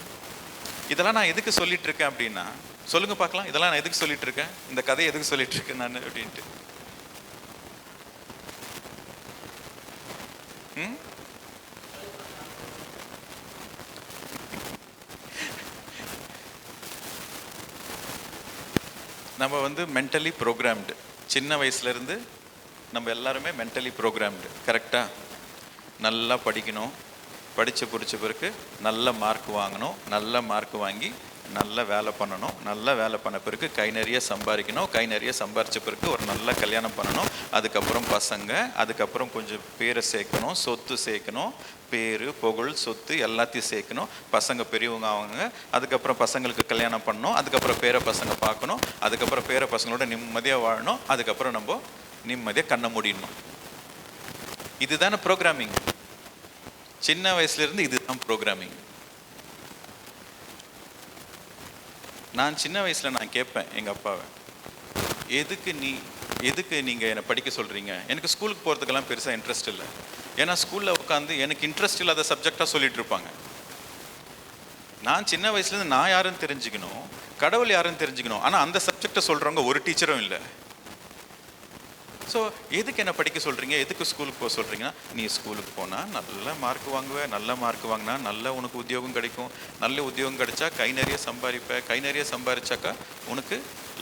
Speaker 1: இதெல்லாம் நான் எதுக்கு சொல்லிட்டு இருக்கேன் அப்படின்னா, சொல்லுங்க பார்க்கலாம், இதெல்லாம் நான் எதுக்கு சொல்லிட்டு இருக்கேன், இந்த கதையை எதுக்கு சொல்லிட்டு இருக்கேன் நான் அப்படின்ட்டு. நம்ம வந்து மென்டலி ப்ரோக்ராம்டு, சின்ன வயசுலேருந்து நம்ம எல்லாருமே மென்டலி ப்ரோக்ராம்டு. கரெக்டாக நல்லா படிக்கணும், படித்து பிடிச்ச பிறகு நல்ல மார்க் வாங்கணும், நல்ல மார்க் வாங்கி நல்ல வேலை பண்ணணும், நல்ல வேலை பண்ண பிறகு கை நிறைய சம்பாதிக்கணும், கை நிறைய சம்பாரித்த பிறகு ஒரு நல்ல கல்யாணம் பண்ணணும், அதுக்கப்புறம் பசங்க, அதுக்கப்புறம் கொஞ்சம் பேரை சேர்க்கணும், சொத்து சேர்க்கணும், பேர் புகழ் சொத்து எல்லாத்தையும் சேர்க்கணும், பசங்க பெரியவங்க அவங்க, அதுக்கப்புறம் பசங்களுக்கு கல்யாணம் பண்ணணும், அதுக்கப்புறம் பேர பசங்க பார்க்கணும், அதுக்கப்புறம் பேர பசங்களோட நிம்மதியாக வாழணும், அதுக்கப்புறம் நம்ம நிம்மதியாக கண்ணை மூடிடணும். இதுதானே ப்ரோக்ராமிங். சின்ன வயசுலேருந்து இதுதான் ப்ரோக்ராமிங். நான் சின்ன வயசில் நான் கேட்பேன் எங்கள் அப்பாவை, எதுக்கு நீங்கள் என்னை படிக்க சொல்கிறீங்க? எனக்கு ஸ்கூலுக்கு போகிறதுக்கெல்லாம் பெருசாக இன்ட்ரெஸ்ட் இல்லை. ஏன்னா ஸ்கூலில் உட்காந்து எனக்கு இன்ட்ரெஸ்ட் இல்லாத சப்ஜெக்டாக சொல்லிட்டு இருப்பாங்க. நான் சின்ன வயசுலேருந்து நான் யாருன்னு தெரிஞ்சுக்கணும், கடவுள் யாருன்னு தெரிஞ்சுக்கணும். ஆனால் அந்த சப்ஜெக்டை சொல்கிறவங்க ஒரு டீச்சரும் இல்லை. ஸோ எதுக்கு என்ன படிக்க சொல்கிறீங்க, எதுக்கு ஸ்கூலுக்கு போக சொல்கிறீங்கன்னா, நீ ஸ்கூலுக்கு போனால் நல்ல மார்க் வாங்குவேன், நல்ல மார்க் வாங்கினா நல்ல உனக்கு உத்தியோகம் கிடைக்கும், நல்ல உத்தியோகம் கிடைச்சா கை நிறைய சம்பாதிப்பேன், கை நிறைய சம்பாதிச்சாக்கா உனக்கு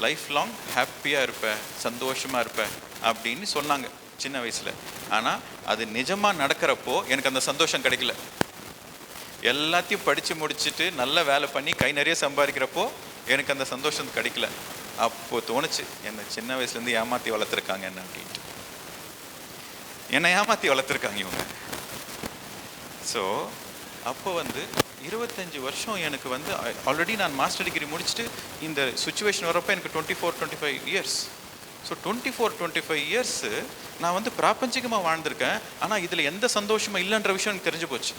Speaker 1: லைஃப் லாங் ஹாப்பியாக இருப்பேன், சந்தோஷமாக இருப்பேன் அப்படின்னு சொன்னாங்க சின்ன வயசில். ஆனால் அது நிஜமாக நடக்கிறப்போ எனக்கு அந்த சந்தோஷம் கிடைக்கல. எல்லாத்தையும் படித்து முடிச்சுட்டு நல்ல வேலை பண்ணி கை நிறைய சம்பாதிக்கிறப்போ எனக்கு அந்த சந்தோஷம் கிடைக்கல. அப்போ தோணுச்சு, என்னை சின்ன வயசுலேருந்து ஏமாற்றி வளர்த்துருக்காங்க என்ன அப்படின்ட்டு. என்னை ஏமாற்றி வளர்த்துருக்காங்க இவங்க. ஸோ அப்போ 25 வருஷம் எனக்கு ஆல்ரெடி நான் மாஸ்டர் டிகிரி முடிச்சுட்டு இந்த சுச்சுவேஷன் வரப்போ எனக்கு 24-25 இயர்ஸ். ஸோ 24-25 இயர்ஸ் நான் பிராபஞ்சிகமாக வாழ்ந்திருக்கேன். ஆனால் இதில் எந்த சந்தோஷமும் இல்லைன்ற விஷயம் எனக்கு தெரிஞ்சு போச்சு.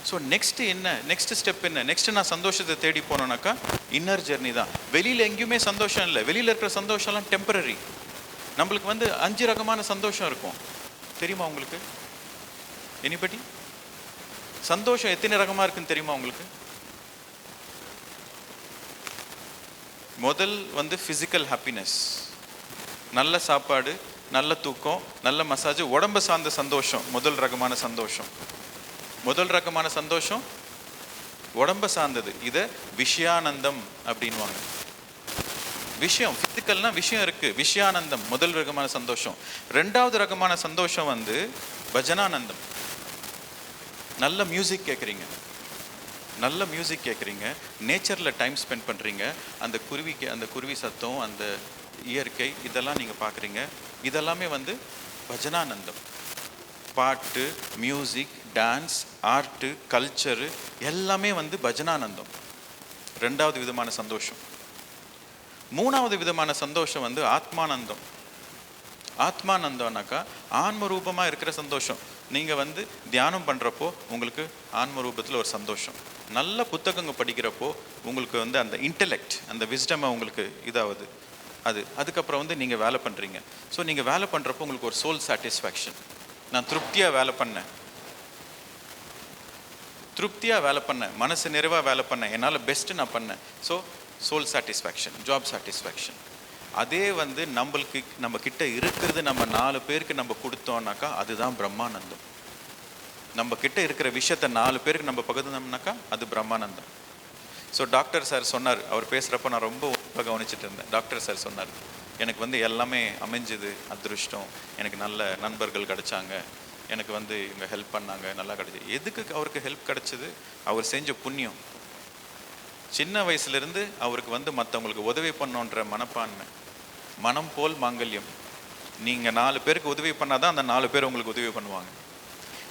Speaker 1: ஸோ நெக்ஸ்ட் என்ன, நெக்ஸ்ட் ஸ்டெப் என்ன, நெக்ஸ்ட் நான் சந்தோஷத்தை தேடி போனோன்னாக்கா இன்னர் ஜெர்னி தான். வெளியில் எங்கேயுமே சந்தோஷம் இல்லை. வெளியில் இருக்கிற சந்தோஷம்லாம் டெம்பரரி. நம்மளுக்கு 5 ரகமான சந்தோஷம் இருக்கும், தெரியுமா உங்களுக்கு? எனிபடி? சந்தோஷம் எத்தனை ரகமாக இருக்குன்னு தெரியுமா உங்களுக்கு? முதல் ஃபிசிக்கல் ஹாப்பினஸ், நல்ல சாப்பாடு, நல்ல தூக்கம், நல்ல மசாஜ், உடம்பு சார்ந்த சந்தோஷம் முதல் ரகமான சந்தோஷம். முதல் ரகமான சந்தோஷம் உடம்பை சார்ந்தது. இதை விஷயானந்தம் அப்படின்வாங்க. விஷயம் பிசிக்கல்னா விஷயம் இருக்கு, விஷயானந்தம் முதல் ரகமான சந்தோஷம். ரெண்டாவது ரகமான சந்தோஷம் பஜனானந்தம். நல்ல மியூசிக் கேட்குறீங்க, நல்ல மியூசிக் கேட்குறீங்க, நேச்சரில் டைம் ஸ்பெண்ட் பண்ணுறீங்க, அந்த குருவி சத்தம், அந்த இயற்கை இதெல்லாம் நீங்கள் பார்க்குறீங்க. இதெல்லாமே பஜனானந்தம். பாட்டு, மியூசிக், டான்ஸ், ஆர்ட்டு, கல்ச்சரு எல்லாமே பஜனானந்தம். ரெண்டாவது விதமான சந்தோஷம். மூணாவது விதமான சந்தோஷம் ஆத்மானந்தம். ஆத்மானந்தம்னாக்கா ஆன்ம ரூபமாக இருக்கிற சந்தோஷம். நீங்கள் தியானம் பண்ணுறப்போ உங்களுக்கு ஆன்ம ரூபத்தில் ஒரு சந்தோஷம். நல்ல புத்தகங்கள் படிக்கிறப்போ உங்களுக்கு அந்த இன்டெலெக்ட், அந்த விஸ்டமை உங்களுக்கு இதாவது அதுக்கப்புறம் நீங்கள் வேலை பண்ணுறீங்க. ஸோ நீங்கள் வேலை பண்ணுறப்போ உங்களுக்கு ஒரு சோல் சாட்டிஸ்ஃபேக்ஷன். நான் திருப்தியாக வேலை பண்ணேன், மனசு நிறைவாக வேலை பண்ணேன், என்னால் பெஸ்ட்டு நான் பண்ணேன். So soul satisfaction, job satisfaction. அதே நம்ம கிட்ட இருக்கிறது நம்ம 4 பேருக்கு நம்ம கொடுத்தோம்னாக்கா அதுதான் பிரம்மானந்தம். நம்ம கிட்ட இருக்கிற விஷயத்த 4 பேருக்கு நம்ம பகிர்ந்தோம்னாக்கா அது பிரம்மானந்தம். ஸோ டாக்டர் சார் சொன்னார், அவர் பேசுகிறப்ப நான் ரொம்ப கவனிச்சுட்டு இருந்தேன். டாக்டர் சார் சொன்னார், எனக்கு எல்லாமே அமைஞ்சுது, அதிருஷ்டம், எனக்கு நல்ல நண்பர்கள் கிடைச்சாங்க, எனக்கு இவங்க ஹெல்ப் பண்ணாங்க, நல்லா கிடைச்சிது. எதுக்கு அவருக்கு ஹெல்ப் கிடைச்சிது? அவர் செஞ்ச புண்ணியம். சின்ன வயசுலேருந்து அவருக்கு மற்றவங்களுக்கு உதவி பண்ணோன்ற மனப்பான்மை. மனம் போல் மாங்கல்யம். நீங்கள் 4 பேருக்கு உதவி பண்ணாதான் அந்த 4 பேர் உங்களுக்கு உதவி பண்ணுவாங்க.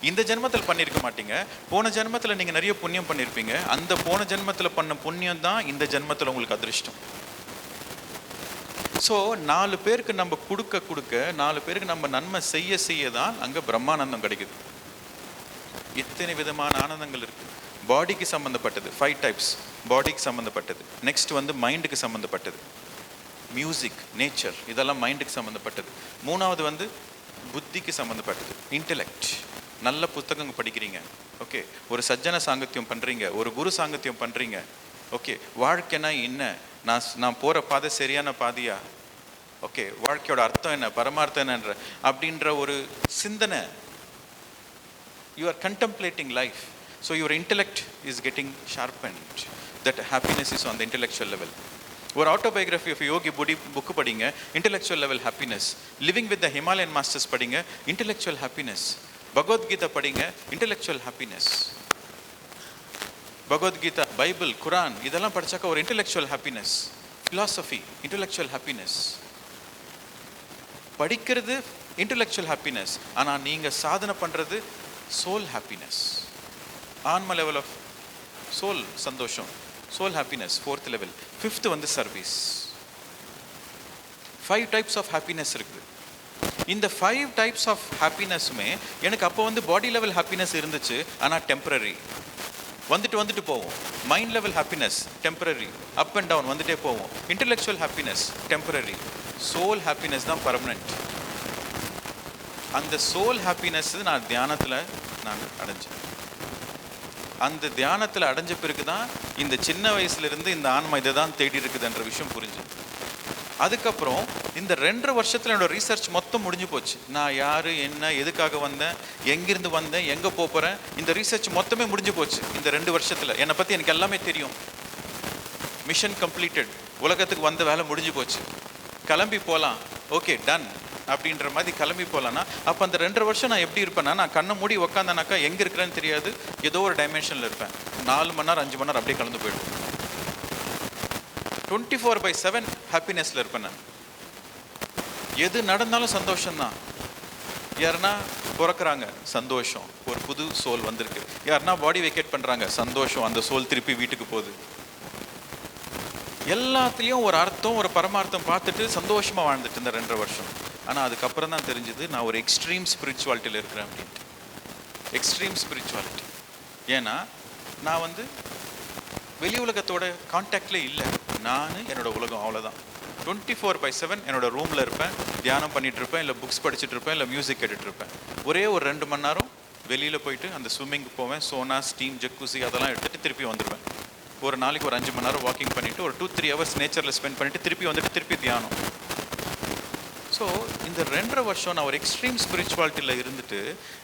Speaker 1: இந்த ஜென்மத்தில் பண்ணியிருக்க மாட்டீங்க, போன ஜென்மத்தில் நீங்கள் நிறைய புண்ணியம் பண்ணியிருப்பீங்க. அந்த போன ஜென்மத்தில் பண்ண புண்ணியம் தான் இந்த ஜென்மத்தில் உங்களுக்கு அதிருஷ்டம். ஸோ 4 பேருக்கு நம்ம கொடுக்க 4 பேருக்கு நம்ம நன்மை செய்ய தான் அங்கே பிரம்மானந்தம் கிடைக்குது. இத்தனை விதமான ஆனந்தங்கள் இருக்குது. பாடிக்கு சம்மந்தப்பட்டது 5 டைப்ஸ், பாடிக்கு சம்மந்தப்பட்டது. நெக்ஸ்ட் மைண்டுக்கு சம்மந்தப்பட்டது, மியூசிக், நேச்சர், இதெல்லாம் மைண்டுக்கு சம்மந்தப்பட்டது. மூணாவது புத்திக்கு சம்மந்தப்பட்டது, இன்டெலெக்ட். நல்ல புத்தகங்கள் படிக்கிறீங்க, ஓகே, ஒரு சஜ்ஜன சாங்கத்தியம் பண்ணுறீங்க, ஒரு குரு சாங்கத்தியம் பண்ணுறீங்க, ஓகே, வாழ்க்கைனா என்ன, நான் போகிற பாதை சரியான பாதையா, ஓகே, வாழ்க்கையோட அர்த்தம் என்ன, பரமார்த்தம் என்னன்ற அப்படின்ற ஒரு சிந்தனை. You are contemplating life. So your intellect is getting sharpened. That happiness is on the intellectual level. ஒரு ஆட்டோபயோகிராஃபி ஆஃப் யோகி புக்கு படிங்க, intellectual level happiness. Living with the Himalayan masters படிங்க, இன்டெலெக்சுவல் ஹாப்பினஸ். பகவத்கீதை படிங்க, intellectual happiness. Bhagavad Gita, Bible, Quran இதெல்லாம் படிச்சாக்க ஒரு intellectual happiness. Philosophy, intellectual happiness. படிக்கிறது intellectual happiness. ஆனால் நீங்கள் சாதனை பண்ணுறது சோல் ஹாப்பினஸ், ஆன்ம லெவல் ஆஃப் சோல் சந்தோஷம், soul happiness 4th level. 5th வந்து சர்வீஸ். 5 டைப்ஸ் ஆஃப் ஹாப்பினஸ் இருக்குது. இந்த 5 டைப்ஸ் ஆஃப் ஹாப்பினஸுமே எனக்கு அப்போ வந்து பாடி லெவல் ஹாப்பினஸ் இருந்துச்சு, ஆனால் டெம்பரரி, வந்துட்டு போவோம். Mind level happiness temporary, up and down வந்துட்டே போவோம். Intellectual happiness temporary, soul happiness தான் பர்மனெண்ட். அந்த சோல் ஹாப்பினஸ் நான் தியானத்தில் நான் அடைஞ்சேன். அந்த தியானத்தில் அடைஞ்ச பிறகு தான் இந்த சின்ன வயசுலேருந்து இந்த ஆன்மா இதை தான் தேடி இருக்குதுன்ற விஷயம் புரிஞ்சு. அதுக்கப்புறம் இந்த 2.5 வருஷத்தில் என்னோட ரீசர்ச் மொத்தம் முடிஞ்சு போச்சு. நான் யார், என்ன, எதுக்காக வந்தேன், எங்கிருந்து வந்தேன், எங்கே போகிறேன், இந்த ரீசர்ச் மொத்தமே முடிஞ்சு போச்சு இந்த 2 வருஷத்தில். என்னை பற்றி எனக்கு எல்லாமே தெரியும். மிஷன் கம்ப்ளீட்டட், உலகத்துக்கு வந்த வேலை முடிஞ்சு போச்சு, கிளம்பி போகலாம், ஓகே டன் அப்படின்ற மாதிரி கிளம்பி போகலான்னா, அப்போ அந்த 2.5 வருஷம் நான் எப்படி இருப்பேன்னா, நான் கண்ணை மூடி உக்காந்தானாக்கா எங்கே இருக்கிறேன்னு தெரியாது, ஏதோ ஒரு டைமென்ஷனில் இருப்பேன். 4 மணி நேரம் 5 மணி நேரம் அப்படியே கலந்து போயிடுவேன். 24/7 ஹாப்பினஸில் இருப்பேன் நான். எது நடந்தாலும் சந்தோஷம்தான். யாருன்னா பிறக்கிறாங்க, சந்தோஷம், ஒரு புது சோல் வந்திருக்கு. யாருன்னா பாடி வெக்கேட் பண்ணுறாங்க, சந்தோஷம், அந்த சோல் திருப்பி வீட்டுக்கு போகுது. எல்லாத்துலேயும் ஒரு அர்த்தம், ஒரு பரமார்த்தம் பார்த்துட்டு சந்தோஷமாக வாழ்ந்துட்டு இந்த 2.5 வருஷம். ஆனால் அதுக்கப்புறம் தான் தெரிஞ்சுது நான் ஒரு எக்ஸ்ட்ரீம் ஸ்பிரிச்சுவாலிட்டியில் இருக்கிறேன் அப்படின்ட்டு. Extreme spirituality. ஏன்னா நான் வந்து வெளி உலகத்தோட கான்டாக்ட்லேயே இல்லை. நான் என்னோட உலகம் அவ்வளோதான். 24/7 என்னோட ரூமில் இருப்பேன், தியானம் பண்ணிட்டு இருப்பேன், இல்லை புக்ஸ் படிச்சுட்டு இருப்பேன், இல்லை மியூசிக் கேட்டுட்டு இருப்பேன். ஒரே ஒரு 2 மணி நேரம் வெளியில் போயிட்டு அந்த ஸ்விம்மிங்க்கு போவேன், சோனா, ஸ்டீம், ஜக்குசி அதெல்லாம் எடுத்துகிட்டு திருப்பி வந்துடுவேன். ஒரு நாளைக்கு ஒரு 5 மணி நேரம் வாக்கிங் பண்ணிவிட்டு ஒரு 2-3 ஹவர்ஸ் நேச்சரில் ஸ்பெண்ட் பண்ணிவிட்டு திருப்பி வந்துட்டு திருப்பி தியானம். ஸோ இந்த 2.5 வருஷம் நான் ஒரு எக்ஸ்ட்ரீம் ஸ்பிரிச்சுவாலிட்டியில் இருந்துட்டு,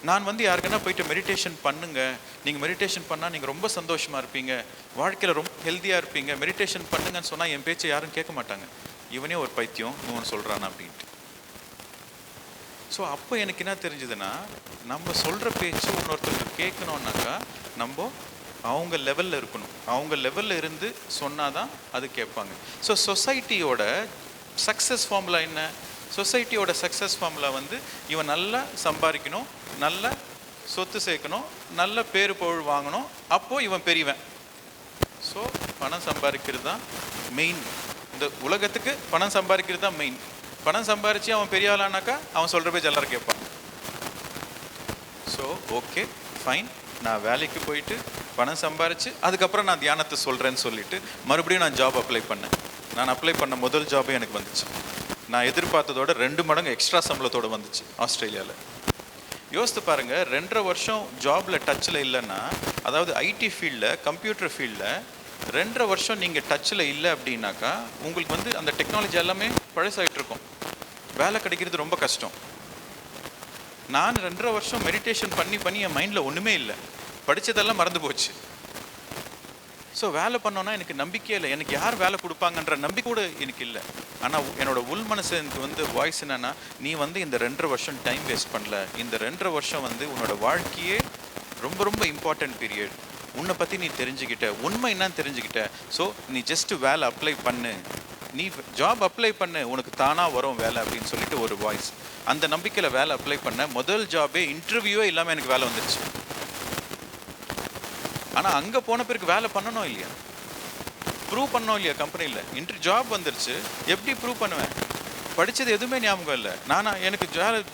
Speaker 1: நான் வந்து யாருக்குன்னா போயிட்டு மெடிடேஷன் பண்ணுங்க, நீங்கள் மெடிடேஷன் பண்ணால் நீங்கள் ரொம்ப சந்தோஷமாக இருப்பீங்க, வாழ்க்கையில் ரொம்ப ஹெல்த்தியாக இருப்பீங்க, மெடிடேஷன் பண்ணுங்கன்னு சொன்னால் என் பேச்சை யாரும் கேட்க மாட்டாங்க. இவனே ஒரு பைத்தியம் இவன் சொல்கிறான் அப்படின்ட்டு. ஸோ அப்போ எனக்கு என்ன தெரிஞ்சதுன்னா, நம்ம சொல்கிற பேச்சு இன்னொருத்தருக்கு கேட்கணுன்னாக்கா நம்ம அவங்க லெவலில் இருக்கணும். அவங்க லெவலில் இருந்து சொன்னால் தான் அது கேட்பாங்க. ஸோ சொசைட்டியோட சக்ஸஸ் ஃபார்முலா என்ன? சொசைட்டியோட சக்ஸஸ் ஃபார்முலா வந்து இவன் நல்லா சம்பாதிக்கணும், நல்ல சொத்து சேர்க்கணும், நல்ல பேரு புகழ் வாங்கணும், அப்போது இவன் பெரியவன். ஸோ பணம் சம்பாதிக்கிறது தான் மெயின். இந்த உலகத்துக்கு பணம் சம்பாதிக்கிறது தான் மெயின். பணம் சம்பாதிச்சு அவன் பெரிய ஆளானாக்கா அவன் சொல்கிற பேச்சு எல்லாரும் கேட்பான். ஸோ ஓகே ஃபைன், நான் வேலைக்கு போயிட்டு பணம் சம்பாரித்து அதுக்கப்புறம் நான் தியானத்தை சொல்கிறேன்னு சொல்லிவிட்டு மறுபடியும் நான் ஜாப் அப்ளை பண்ணேன். நான் அப்ளை பண்ண முதல் ஜாபே எனக்கு வந்துச்சு. நான் எதிர்பார்த்ததோட 2 மடங்கு எக்ஸ்ட்ரா சம்பளத்தோடு வந்துச்சு ஆஸ்திரேலியாவில். யோசித்து பாருங்கள், 2.5 வருஷம் ஜாபில் டச்சில் இல்லைன்னா, அதாவது ஐடி ஃபீல்டில், கம்ப்யூட்டர் ஃபீல்டில் 2.5 வருஷம் நீங்கள் டச்சில் இல்லை அப்படின்னாக்கா உங்களுக்கு வந்து அந்த டெக்னாலஜி எல்லாமே பழசாகிட்டு இருக்கும், வேலை கிடைக்கிறது ரொம்ப கஷ்டம். நான் 2.5 வருஷம் மெடிடேஷன் பண்ணி என் மைண்டில் ஒன்றுமே இல்லை, படித்ததெல்லாம் மறந்து போச்சு. ஸோ வேலை பண்ணோன்னா எனக்கு நம்பிக்கையே இல்லை, எனக்கு யார் வேலை கொடுப்பாங்கன்ற நம்பிக்கை கூட எனக்கு இல்லை. ஆனால் என்னோட உள் மனசு எனக்கு வந்து வாய்ஸ் என்னென்னா, நீ வந்து இந்த 2.5 வருஷம் டைம் வேஸ்ட் பண்ணல, இந்த 2.5 வருஷம் வந்து உன்னோட வாழ்க்கையே ரொம்ப ரொம்ப இம்பார்ட்டன்ட் பீரியட். உன்னை பற்றி நீ தெரிஞ்சுக்கிட்ட, உண்மை என்னன்னு தெரிஞ்சுக்கிட்ட. ஸோ நீ ஜஸ்ட்டு வேலை அப்ளை பண்ணு, நீ ஜாப் அப்ளை பண்ணு, உனக்கு தானாக வரும் வேலை அப்படின்னு சொல்லிட்டு ஒரு வாய்ஸ். அந்த நம்பிக்கையில் வேலை அப்ளை பண்ண முதல் ஜாபே இன்டர்வியூவே இல்லாமல் எனக்கு வேலை வந்துடுச்சு. ஆனால் அங்கே போன பிறகு வேலை பண்ணணும் இல்லையா, ப்ரூவ் பண்ணோம் இல்லையா கம்பெனியில். ஜாப் வந்துருச்சு, எப்படி ப்ரூவ் பண்ணுவேன்? படித்தது எதுவுமே ஞாபகம் இல்லை. எனக்கு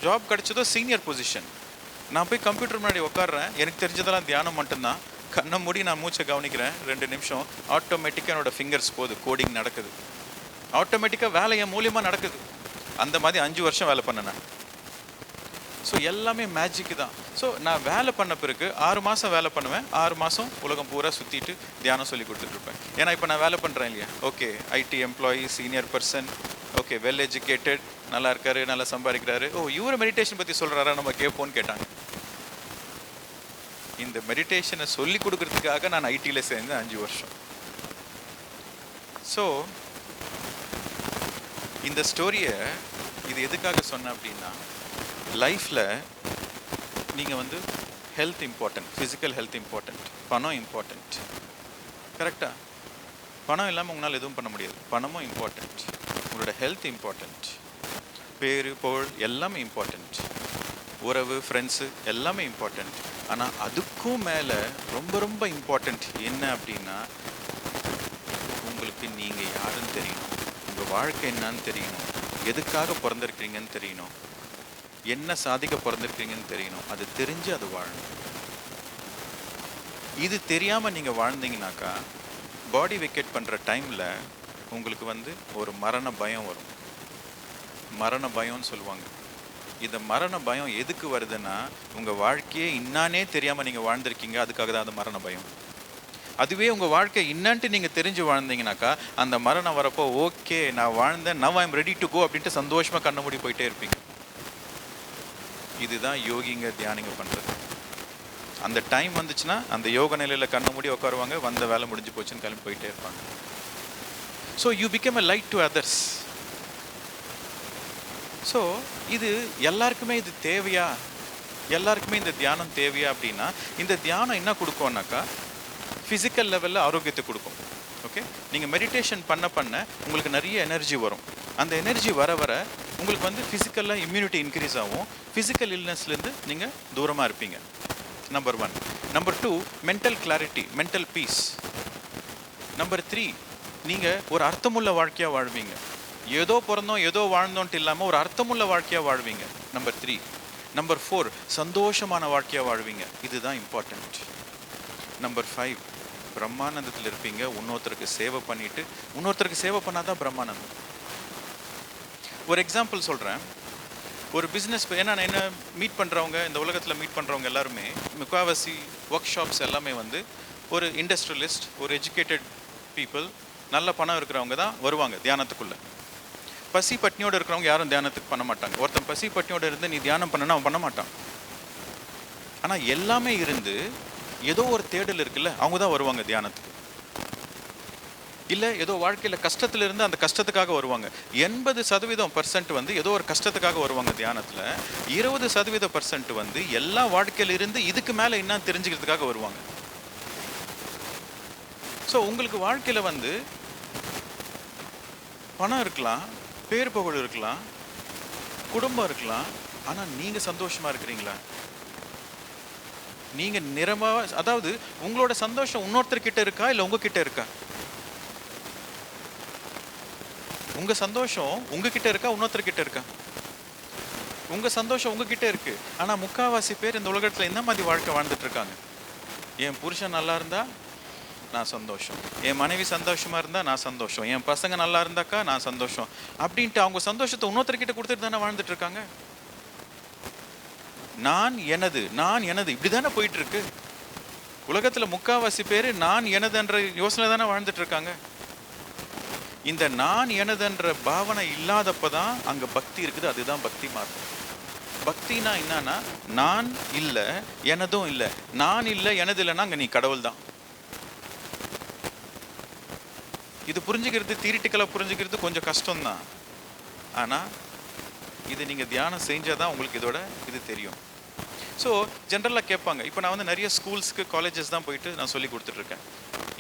Speaker 1: ஜாப் கிடைச்சதோ சீனியர் பொசிஷன். நான் போய் கம்ப்யூட்டர் முன்னாடி உட்காடுறேன், எனக்கு தெரிஞ்சதெல்லாம் தியானம் மட்டும்தான். கண்ணை மூடி நான் மூச்சை கவனிக்கிறேன், 2 நிமிஷம் ஆட்டோமேட்டிக்காக என்னோடய ஃபிங்கர்ஸ் போகுது, கோடிங் நடக்குது, ஆட்டோமேட்டிக்காக வேலை என் மூலியமாக நடக்குது. அந்த மாதிரி 5 வருஷம் வேலை பண்ணேன் நான். ஸோ எல்லாமே மேஜிக்கு தான். ஸோ நான் வேலை பண்ண பிறகு 6 மாதம் வேலை பண்ணுவேன், 6 மாதம் உலகம் பூரா சுற்றிட்டு தியானம் சொல்லி கொடுத்துட்ருப்பேன். ஏன்னா இப்போ நான் வேலை பண்ணுறேன் இல்லையா, okay IT employee, senior person, okay well educated, நல்லா இருக்காரு, நல்லா சம்பாதிக்கிறாரு, ஓ இவர் மெடிடேஷன் பற்றி சொல்கிறாரா, நம்ம கேட்போன்னு கேட்டாங்க. இந்த மெடிடேஷனை சொல்லி கொடுக்கறதுக்காக நான் ஐடியில் சேர்ந்தேன் 5 வருஷம். ஸோ இந்த ஸ்டோரியை இது எதுக்காக சொன்னேன் அப்படின்னா, லைஃப்பில் நீங்கள் வந்து health important, physical health important, பணம் இம்பார்ட்டன்ட். கரெக்டாக? பணம் இல்லாமல் உங்களால் எதுவும் பண்ண முடியாது. பணமும் இம்பார்ட்டன்ட், உங்களோட ஹெல்த் இம்பார்ட்டன்ட், பேர் புகழ் எல்லாமே இம்பார்ட்டன்ட், உறவு ஃப்ரெண்ட்ஸு எல்லாமே இம்பார்ட்டன்ட். ஆனால் அதுக்கும் மேலே ரொம்ப ரொம்ப இம்பார்ட்டன்ட் என்ன அப்படின்னா, உங்களுக்கு நீங்கள் யாருன்னு தெரியணும், உங்கள் வாழ்க்கை என்னன்னு தெரியணும், எதுக்காக பிறந்திருக்கிறீங்கன்னு தெரியணும், என்ன சாதிக்க பிறந்திருக்கீங்கன்னு தெரியணும். அது தெரிஞ்சு அது வாழணும். இது தெரியாமல் நீங்கள் வாழ்ந்தீங்கன்னாக்கா பாடி வெக்கேட் பண்ணுற டைமில் உங்களுக்கு வந்து ஒரு மரண பயம் வரும். மரண பயம்னு சொல்லுவாங்க. இந்த மரண பயம் எதுக்கு வருதுன்னா, உங்கள் வாழ்க்கையே இன்னானே தெரியாமல் நீங்கள் வாழ்ந்திருக்கீங்க, அதுக்காக தான் அந்த மரண பயம். அதுவே உங்கள் வாழ்க்கை இன்னன்ட்டு நீங்கள் தெரிஞ்சு வாழ்ந்தீங்கன்னாக்கா அந்த மரணம் வரப்போ ஓகே நான் வாழ்ந்தேன், now I am ready to go அப்படின்ட்டு சந்தோஷமாக கண்ண மூடி போயிட்டே இருப்பீங்க. இதுதான் யோகிங்க தியானிங்க பண்ணுறது. அந்த டைம் வந்துச்சுன்னா அந்த யோக நிலையில் கண்ண மூடி உட்காருவாங்க, வந்த வேலை முடிஞ்சு போச்சுன்னு கிளம்பி போயிட்டே இருப்பாங்க. So you become a light to others. So இது எல்லாருக்குமே இது தேவையா? எல்லாருக்குமே இந்த தியானம் தேவையா அப்படின்னா, இந்த தியானம் என்ன கொடுக்கும்னாக்கா ஃபிசிக்கல் லெவலில் ஆரோக்கியத்தை கொடுக்கும். ஓகே, நீங்கள் மெடிடேஷன் பண்ண பண்ண உங்களுக்கு நிறைய எனர்ஜி வரும். அந்த எனர்ஜி வர வர உங்களுக்கு வந்து ஃபிசிக்கலாக இம்யூனிட்டி இன்க்ரீஸ் ஆகும். ஃபிசிக்கல் இல்னஸ்லேருந்து நீங்கள் தூரமாக இருப்பீங்க. Number 1. Number 2, mental clarity, mental piece. Number 3, நீங்கள் ஒரு அர்த்தமுள்ள வாழ்க்கையாக வாழ்வீங்க. ஏதோ பிறந்தோம் ஏதோ வாழ்ந்தோன்ட்டு இல்லாமல் ஒரு அர்த்தமுள்ள வாழ்க்கையாக வாழ்வீங்க. நம்பர் 3. நம்பர் 4, சந்தோஷமான வாழ்க்கையாக வாழ்வீங்க. இதுதான் இம்பார்ட்டண்ட். நம்பர் 5, பிரம்மானந்தத்தில் இருப்பீங்க. இன்னொருத்தருக்கு சேவை பண்ணிட்டு, இன்னொருத்தருக்கு சேவை பண்ணாதான் பிரம்மானந்தம். ஒரு எக்ஸாம்பிள் சொல்கிறேன். ஒரு பிஸ்னஸ், ஏன்னா என்ன மீட் பண்ணுறவங்க, இந்த உலகத்தில் மீட் பண்ணுறவங்க எல்லாருமே முக்காவாசி ஒர்க் ஷாப்ஸ் எல்லாமே வந்து ஒரு இண்டஸ்ட்ரியலிஸ்ட், ஒரு எஜுகேட்டட் பீப்புள், நல்ல பணம் இருக்கிறவங்க தான் வருவாங்க தியானத்துக்குள்ளே. பசி பட்னியோடு இருக்கிறவங்க யாரும் தியானத்துக்கு பண்ண மாட்டாங்க. ஒருத்தன் பசி பட்னியோடு இருந்து நீ தியானம் பண்ணனா அவன் பண்ண மாட்டான். ஆனால் எல்லாமே இருந்து ஏதோ ஒரு தேடல் இருக்குல்ல, அவங்க தான் வருவாங்க தியானத்துக்கு. இல்லை ஏதோ வாழ்க்கையில் கஷ்டத்தில் இருந்து அந்த கஷ்டத்துக்காக வருவாங்க. 80% வந்து ஏதோ ஒரு கஷ்டத்துக்காக வருவாங்க தியானத்தில். 20% வந்து எல்லா வாழ்க்கையில் இருந்து இதுக்கு மேலே என்ன தெரிஞ்சுக்கிறதுக்காக வருவாங்க. ஸோ உங்களுக்கு வாழ்க்கையில் வந்து பணம் இருக்கலாம், பேர் புகழ் இருக்கலாம், குடும்பம் இருக்கலாம், ஆனால் நீங்கள் சந்தோஷமாக இருக்கிறீங்களா? நீங்கள் நிறமாக, அதாவது உங்களோட சந்தோஷம் இன்னொருத்தர்கிட்ட இருக்கா இல்லை உங்ககிட்ட இருக்கா? உங்கள் சந்தோஷம் உங்ககிட்ட இருக்கா இன்னொருத்தர்கிட்ட இருக்கா? உங்கள் சந்தோஷம் உங்ககிட்ட இருக்கு. ஆனால் முக்கால்வாசி பேர் இந்த உலகத்தில் என்ன மாதிரி வாழ்க்கை வாழ்ந்துட்டு இருக்காங்க? என் புருஷன் நல்லா இருந்தா நான் சந்தோஷம், என் மனைவி சந்தோஷமாக இருந்தால் நான் சந்தோஷம், என் பசங்க நல்லா இருந்தாக்கா நான் சந்தோஷம் அப்படின்ட்டு அவங்க சந்தோஷத்தை இன்னொருத்தர்கிட்ட கொடுத்துட்டு தானே வாழ்ந்துட்டு இருக்காங்க. நான் எனது இப்படி தானே போயிட்டு இருக்கு உலகத்தில். முக்கால்வாசி பேர் நான் எனதுன்ற யோசனை தானே வாழ்ந்துட்டு இருக்காங்க. இந்த நான் எனதுன்ற பாவனை இல்லாதப்பதான் அங்கே பக்தி இருக்குது. அதுதான் பக்தி மார்க்கம். பக்தினா என்னன்னா, நான் இல்லை எனதும் இல்லை, நான் இல்லை எனது இல்லைன்னா அங்கே நீ கடவுள் தான். இது புரிஞ்சுக்கிறது, தியரிட்டிக்கலாக புரிஞ்சுக்கிறது கொஞ்சம் கஷ்டம்தான். ஆனால் இது நீங்கள் தியானம் செஞ்சால் தான் உங்களுக்கு இதோட இது தெரியும். ஸோ ஜென்ரலாக கேட்பாங்க. இப்போ நான் வந்து நிறைய ஸ்கூல்ஸ்க்கு காலேஜஸ் தான் போயிட்டு நான் சொல்லி கொடுத்துட்ருக்கேன்.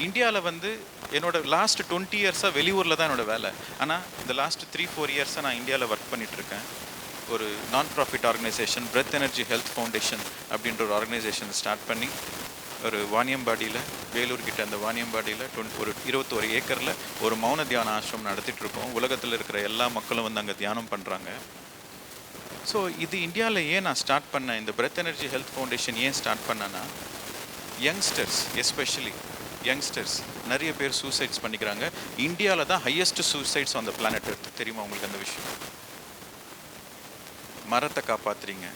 Speaker 1: இந்தியாவில் வந்து என்னோட லாஸ்ட் 20 இயர்ஸாக வெளியூரில் தான் என்னோடய வேலை. ஆனால் இந்த லாஸ்ட் 3-4 இயர்ஸாக நான் இந்தியாவில் ஒர்க் பண்ணிகிட்ருக்கேன். ஒரு non profit organisation, breath energy health foundation அப்படின்ற ஒரு ஆர்கனைசேஷன் ஸ்டார்ட் பண்ணி ஒரு வாணியம்பாடியில், வேலூர்கிட்ட அந்த வாணியம்பாடியில் ஒரு 21 ஏக்கரில் ஒரு மௌன தியான ஆசிரமம் நடத்திட்டுருக்கோம். உலகத்தில் இருக்கிற எல்லா மக்களும் வந்து அங்கே தியானம் பண்ணுறாங்க. ஸோ இது இந்தியாவில் ஏன் நான் ஸ்டார்ட் பண்ணேன், இந்த பிரெத் எனர்ஜி ஹெல்த் ஃபவுண்டேஷன் ஏன் ஸ்டார்ட் பண்ணேன்னா, யங்ஸ்டர்ஸ், எஸ்பெஷலி யங்ஸ்டர்ஸ் நிறைய பேர் சூசைட்ஸ் பண்ணிக்கிறாங்க. இந்தியாவில் தான் highest suicides on the planet earth. தெரியுமா உங்களுக்கு அந்த விஷயம்? மரத்தை காப்பாற்றுறீங்க,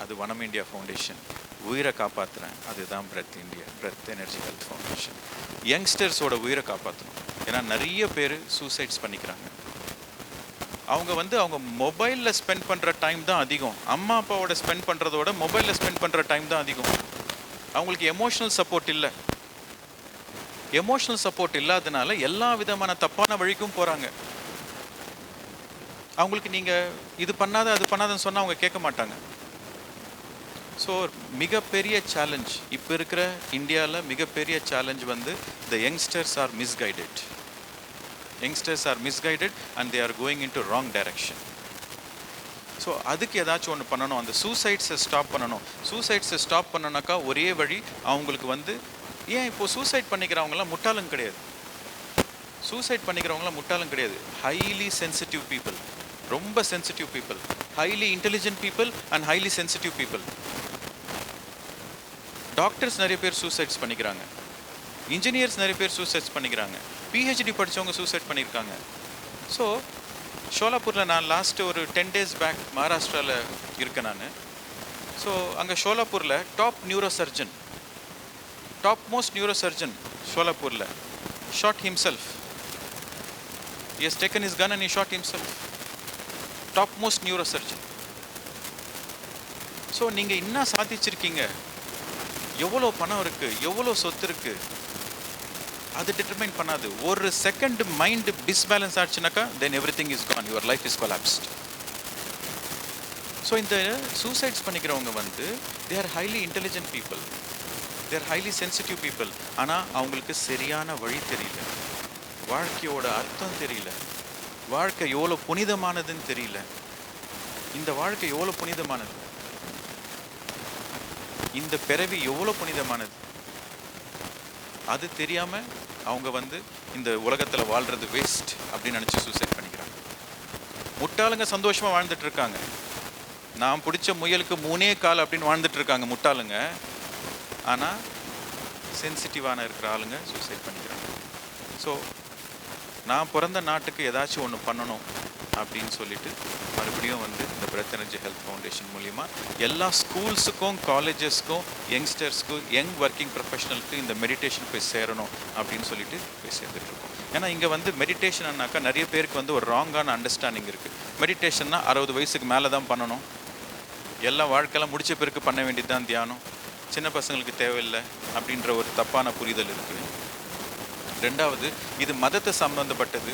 Speaker 1: அது வனம் இந்தியா ஃபவுண்டேஷன். உயிரை காப்பாற்றுறேன், அதுதான் பிரெத் எனர்ஜி ஹெல்த் ஃபவுண்டேஷன். யங்ஸ்டர்ஸோட உயிரை காப்பாற்றணும். ஏன்னா நிறைய பேர் சூசைட்ஸ் பண்ணிக்கிறாங்க. அவங்க வந்து அவங்க மொபைலில் ஸ்பெண்ட் பண்ணுற டைம் தான் அதிகம். அம்மா அப்பாவோட ஸ்பெண்ட் பண்ணுறதோட மொபைலில் ஸ்பெண்ட் பண்ணுற டைம் தான் அதிகம். அவங்களுக்கு எமோஷ்னல் சப்போர்ட் இல்லை. எமோஷ்னல் சப்போர்ட் இல்லாதனால எல்லா விதமான தப்பான வழிக்கும் போகிறாங்க. அவங்களுக்கு நீங்கள் இது பண்ணாத அது பண்ணாதன்னு சொன்னால் அவங்க கேட்க மாட்டாங்க. ஸோ மிகப்பெரிய சேலஞ்ச் இப்போ இருக்கிற இந்தியாவில் மிகப்பெரிய சேலஞ்ச் வந்து the youngsters are misguided. Youngsters are misguided and they are going in to wrong direction. So அதுக்கு ஏதாச்சும் ஒன்று பண்ணணும். அந்த சூசைட்ஸை ஸ்டாப் பண்ணணும். சூசைட்ஸை ஸ்டாப் பண்ணனாக்கா ஒரே வழி அவங்களுக்கு வந்து, ஏன் இப்போது சூசைட் பண்ணிக்கிறவங்களாம் முட்டாளும் கிடையாது. சூசைட் பண்ணிக்கிறவங்களாம் முட்டாளும் கிடையாது. ஹைலி சென்சிட்டிவ் பீப்புள், ரொம்ப sensitive people, highly intelligent people and highly sensitive people. Doctors நிறைய பேர் சூசைட்ஸ் பண்ணிக்கிறாங்க, இன்ஜினியர்ஸ் நிறைய பேர் சூசைட்ஸ் பண்ணிக்கிறாங்க, பிஹெச்டி படித்தவங்க சூசைட் பண்ணியிருக்காங்க. ஸோ ஷோலாப்பூரில் நான் லாஸ்ட்டு ஒரு 10 days பேக் மகாராஷ்டிராவில் இருக்கேன் நான். ஸோ அங்கே ஷோலாப்பூரில் top neurosurgeon, top most neurosurgeon ஷோலாப்பூரில் shot himself. He has taken his gun and he shot himself. Top most neurosurgeon. So நீங்கள் என்ன சாதிச்சிருக்கீங்க, எவ்வளோ பணம் இருக்குது, எவ்வளோ சொத்து இருக்குது, அது டிட்டர்மைன் பண்ணாது. ஒரு செகண்ட் மைண்டு டிஸ்பேலன்ஸ் ஆச்சுனாக்கா then everything is gone, your life is collapsed. So இந்த சூசைட்ஸ் பண்ணிக்கிறவங்க வந்து they are highly intelligent people, they are highly sensitive people. ஆனால் அவங்களுக்கு சரியான வழி தெரியல, வாழ்க்கையோட அர்த்தம் தெரியல, வாழ்க்கை எவ்வளோ புனிதமானதுன்னு தெரியல. இந்த வாழ்க்கை எவ்வளோ புனிதமானது, இந்த பிறவி எவ்வளோ புனிதமானது, அது தெரியாமல் அவங்க வந்து இந்த உலகத்தில் வாழ்கிறது வேஸ்ட் அப்படின்னு நினச்சி சூசைட் பண்ணிக்கிறாங்க. முட்டாளுங்க சந்தோஷமாக வாழ்ந்துட்டு இருக்காங்க. நான் பிடிச்ச முயலுக்கு 3 கால் அப்படின்னு வாழ்ந்துட்டு இருக்காங்க முட்டாளுங்க. ஆனால் சென்சிட்டிவான இருக்கிற ஆளுங்க சூசைட் பண்ணிக்கிறாங்க. ஸோ நான் பிறந்த நாட்டுக்கு ஏதாச்சும் ஒன்று பண்ணணும் அப்படின்னு சொல்லிட்டு மறுபடியும் வந்து இந்த பிரெத் எனர்ஜி ஹெல்த் ஃபவுண்டேஷன் மூலிமா எல்லா ஸ்கூல்ஸுக்கும் காலேஜஸ்க்கும் யங்ஸ்டர்ஸ்க்கும் யங் ஒர்க்கிங் ப்ரொஃபஷனலுக்கு இந்த மெடிடேஷன் போய் சேரணும் அப்படின்னு சொல்லிட்டு போய் சேர்ந்துட்ருக்கோம். ஏன்னா இங்கே வந்து மெடிடேஷன்னாக்கா நிறைய பேருக்கு வந்து ஒரு ராங்கான அண்டர்ஸ்டாண்டிங் இருக்குது. மெடிடேஷன்னா 60 வயசுக்கு மேலே தான் பண்ணணும், எல்லாம் வாழ்க்கையெல்லாம் முடிச்ச பிறகு பண்ண வேண்டியது தான் தியானம், சின்ன பசங்களுக்கு தேவையில்லை அப்படின்ற ஒரு தப்பான புரிதல் இருக்குது. ரெண்டாவது, இது மதத்தை சம்மந்தப்பட்டது.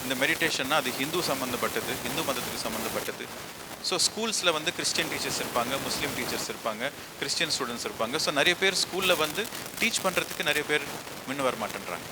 Speaker 1: இந்த மெடிடேஷன்னா அது ஹிந்து சம்மந்தப்பட்டது, ஹிந்து மதத்துக்கு சம்மந்தப்பட்டது. ஸோ ஸ்கூல்ஸில் வந்து கிறிஸ்டியன் டீச்சர்ஸ் இருப்பாங்க, முஸ்லீம் டீச்சர்ஸ் இருப்பாங்க, கிறிஸ்டியன் ஸ்டூடெண்ட்ஸ் இருப்பாங்க. ஸோ நிறைய பேர் ஸ்கூலில் வந்து டீச் பண்ணுறதுக்கு நிறைய பேர் முன்ன வர மாட்டேன்றாங்க.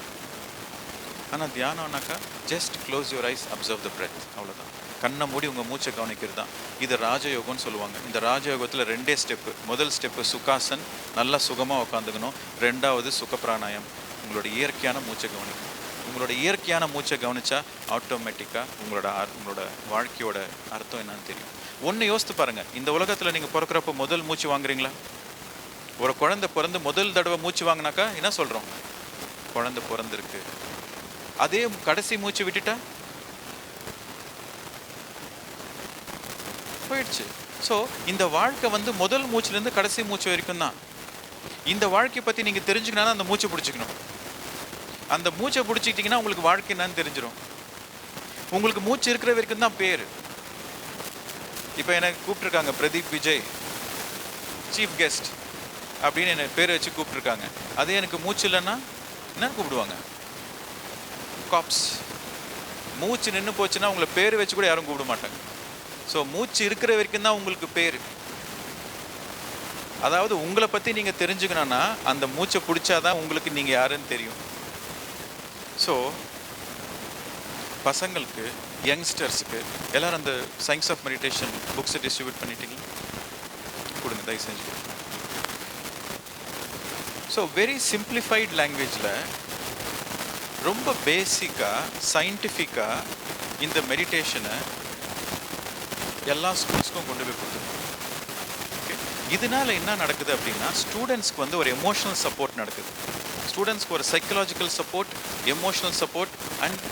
Speaker 1: ஆனால் தியானம்னாக்கா just close your eyes, observe the breath, அவ்வளோதான். கண்ணை மூடி உங்கள் மூச்சை கவனிக்கிறது தான். இது ராஜயோகம்னு சொல்லுவாங்க. இந்த ராஜயோகத்தில் 2 ஸ்டெப்பு. முதல் ஸ்டெப்பு சுகாசன், நல்லா சுகமாக உட்காந்துக்கணும். ரெண்டாவது சுகப்பிராணாயம், உங்களோட இயற்கையான மூச்சை கவனிக்கணும். உங்களோட இயற்கையான மூச்சை கவனித்தா ஆட்டோமேட்டிக்காக உங்களோட வாழ்க்கையோட அர்த்தம் என்னன்னு தெரியும். ஒன்று யோசித்து பாருங்கள், இந்த உலகத்தில் நீங்கள் பிறக்கிறப்போ முதல் மூச்சு வாங்குறீங்களா? ஒரு குழந்தை பிறந்து முதல் தடவை மூச்சு வாங்கினாக்கா என்ன சொல்கிறோம்? குழந்தை பிறந்திருக்கு. அதே கடைசி மூச்சு விட்டுட்டா போயிடுச்சு. ஸோ இந்த வாழ்க்கை வந்து முதல் மூச்சுலேருந்து கடைசி மூச்சு வரைக்கும் தான். இந்த வாழ்க்கையை பற்றி நீங்கள் தெரிஞ்சுக்கணும்னா அந்த மூச்சை பிடிச்சிக்கணும். அந்த மூச்சை பிடிச்சிக்கிட்டிங்கன்னா உங்களுக்கு வாழ்க்கை என்னன்னு தெரிஞ்சிடும். உங்களுக்கு மூச்சு இருக்கிற வரைக்கும் தான் பேர். இப்போ எனக்கு கூப்பிட்ருக்காங்க பிரதீப் விஜய் சீஃப் கெஸ்ட் அப்படின்னு என்னை பேர் வச்சு கூப்பிட்ருக்காங்க. அதே எனக்கு மூச்சு இல்லைன்னா என்ன கூப்பிடுவாங்க? காப்ஸ். மூச்சு நின்று போச்சுன்னா உங்களை பேர் வச்சு கூட யாரும் கூப்பிட மாட்டாங்க. ஸோ மூச்சு இருக்கிற வரைக்கும் தான் உங்களுக்கு பேர். அதாவது உங்களை பற்றி நீங்கள் தெரிஞ்சுக்கணுன்னா அந்த மூச்சை பிடிச்சாதான் உங்களுக்கு நீங்கள் யாருன்னு தெரியும். ஸோ பசங்களுக்கு, யங்ஸ்டர்ஸுக்கு எல்லோரும் அந்த சயின்ஸ் ஆஃப் மெடிடேஷன் புக்ஸை டிஸ்ட்ரிபியூட் பண்ணிட்டீங்களா? கொடுங்க, தயவு செஞ்சு. ஸோ வெரி சிம்பிளிஃபைட் லாங்குவேஜில் ரொம்ப பேசிக்காக சயின்டிஃபிக்காக இந்த மெடிடேஷனை எல்லா ஸ்கூல்ஸ்க்கும் கொண்டு போய் கொடுத்துருக்கோம். ஓகே, இதனால என்ன நடக்குது அப்படின்னா ஸ்டூடெண்ட்ஸ்க்கு வந்து ஒரு எமோஷனல் சப்போர்ட் நடக்குது. ஸ்டூடெண்ட்ஸ்க்கு ஒரு psychological support, emotional support and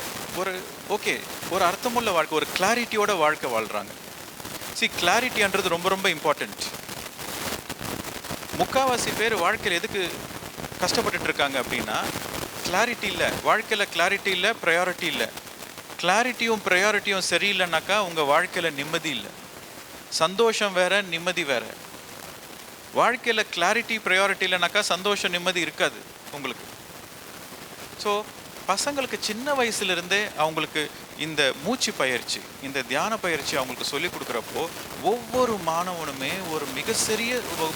Speaker 1: ஒரு அர்த்தமுள்ள வாழ்க்கை, ஒரு கிளாரிட்டியோட வாழ்க்கை வாழ்கிறாங்க. கிளாரிட்டின்றது ரொம்ப ரொம்ப இம்பார்ட்டண்ட். முக்கால்வாசி பேர் வாழ்க்கையில் எதுக்கு கஷ்டப்பட்டுட்டு இருக்காங்க அப்படின்னா கிளாரிட்டி இல்லை. வாழ்க்கையில் கிளாரிட்டி இல்லை, ப்ரையாரிட்டி இல்லை. கிளாரிட்டியும் ப்ரையாரிட்டியும் சரியில்லைனாக்கா உங்கள் வாழ்க்கையில் நிம்மதி இல்லை. சந்தோஷம் வேற, நிம்மதி வேற. வாழ்க்கையில் கிளாரிட்டி ப்ரையாரிட்டி இல்லைனாக்கா சந்தோஷம் நிம்மதி இருக்காது உங்களுக்கு. ஸோ பசங்களுக்கு சின்ன வயசுலேருந்தே அவங்களுக்கு இந்த மூச்சு பயிற்சி, இந்த தியான பயிற்சி அவங்களுக்கு சொல்லிக் கொடுக்குறப்போ ஒவ்வொரு மாணவனுமே ஒரு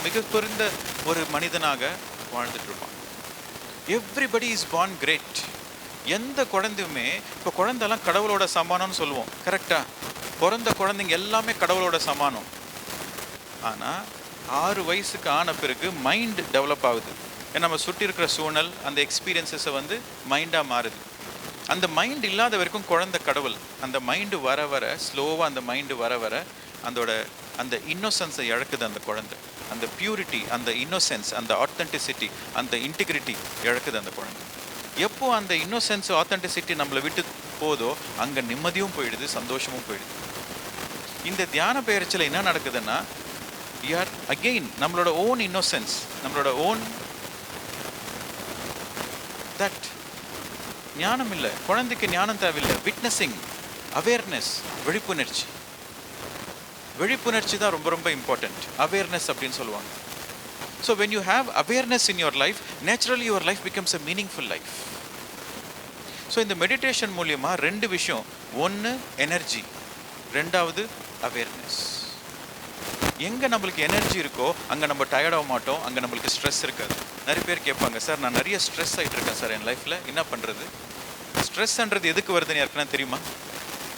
Speaker 1: மிக குறைந்த ஒரு மனிதனாக வாழ்ந்துட்டு இருப்பான். Everybody is born great. எந்த குழந்தையுமே, இப்போ குழந்தைலாம் கடவுளோட சமானம்னு சொல்லுவோம், கரெக்டா? பிறந்த குழந்தைங்க எல்லாமே கடவுளோட சமானம். ஆனால் 6 வயசுக்கு ஆன பிறகு மைண்ட் டெவலப் ஆகுது. ஏன்னா நம்ம சுற்றி இருக்கிற சூழல், அந்த எக்ஸ்பீரியன்ஸஸை வந்து மைண்டாக மாறுது. அந்த மைண்ட் இல்லாத வரைக்கும் குழந்தை கடவுள். அந்த மைண்டு வர வர ஸ்லோவாக அந்த மைண்டு வர வர அந்த இன்னோசன்ஸை இழக்குது அந்த குழந்தை. அந்த பியூரிட்டி, அந்த இன்னோசென்ஸ், அந்த ஆத்தென்டிசிட்டி, அந்த இன்டிகிரிட்டி இழக்குது அந்த குழந்தை. எப்போ அந்த இன்னோசென்ஸ், ஆத்தென்டிசிட்டி நம்மளை விட்டு போதோ அங்கே நிம்மதியும் போயிடுது, சந்தோஷமும் போயிடுது. இந்த தியான பயிற்சியில் என்ன நடக்குதுன்னா, யார் அகெயின் நம்மளோட ஓன் இன்னோசென்ஸ், நம்மளோட ஓன் தட் ஞானம் இல்லை, குழந்தைக்கு ஞானம் தேவையில்லை. விட்னஸிங், அவேர்னஸ், விழிப்புணர்ச்சி தான் ரொம்ப ரொம்ப இம்பார்ட்டன்ட். அவேர்னஸ் அப்படின்னு சொல்லுவாங்க. So when you have awareness in your life, naturally your life becomes a meaningful life. So இந்த மெடிடேஷன் மூலியமா 2 விஷயம். ஒன்று எனர்ஜி, 2வது அவேர்னஸ். எங்கே நம்மளுக்கு எனர்ஜி இருக்கோ அங்கே நம்ம டயர்டாக மாட்டோம், அங்கே நம்மளுக்கு ஸ்ட்ரெஸ் இருக்காது. நிறைய பேர் கேட்பாங்க, சார் நான் நிறைய ஸ்ட்ரெஸ் ஆகிட்டு இருக்கேன் சார் என் லைஃப்பில், என்ன பண்ணுறது? ஸ்ட்ரெஸ்ன்றது எதுக்கு வருதுன்னு யாருக்குன்னா தெரியுமா?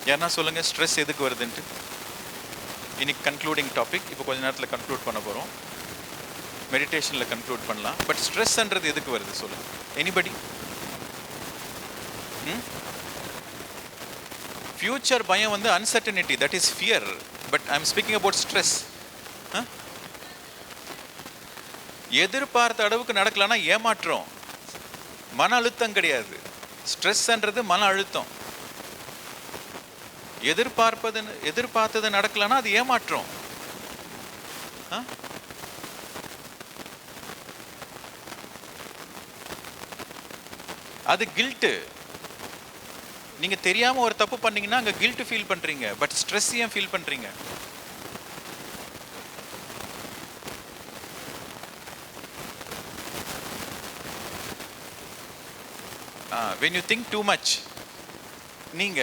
Speaker 1: யாருன்னா சொல்லுங்கள், ஸ்ட்ரெஸ் எதுக்கு வருதுன்ட்டு. இன்னைக்கு கன்க்ளூடிங் டாபிக், இப்போ கொஞ்ச நேரத்தில் கன்க்ளூட் பண்ண போகிறோம். மெடிடேஷனில் கன்க்ளூட் பண்ணலாம். பட் ஸ்ட்ரெஸ்ன்றது எதுக்கு வருது சொல்லுங்கள், எனிபடி? ஃபியூச்சர் பயம் வந்து uncertainty, that is fear. But I am speaking about stress. எதிர்பார்த்த அளவுக்கு நடக்கலன்னா ஏமாற்றம், மன அழுத்தம் கிடையாது. ஸ்ட்ரெஸ்ன்றது மன அழுத்தம். எதிர்பார்த்தது நடக்கலன்னா அது ஏமாற்றம். அது கில்ட்டு. நீங்க தெரியாம ஒரு தப்பு பண்ணீங்கன்னா அங்க கில்ட் ஃபீல் பண்றீங்க. பட் ஸ்ட்ரெஸ் ஏன் ஃபீல் பண்றீங்க? when you think too much, நீங்க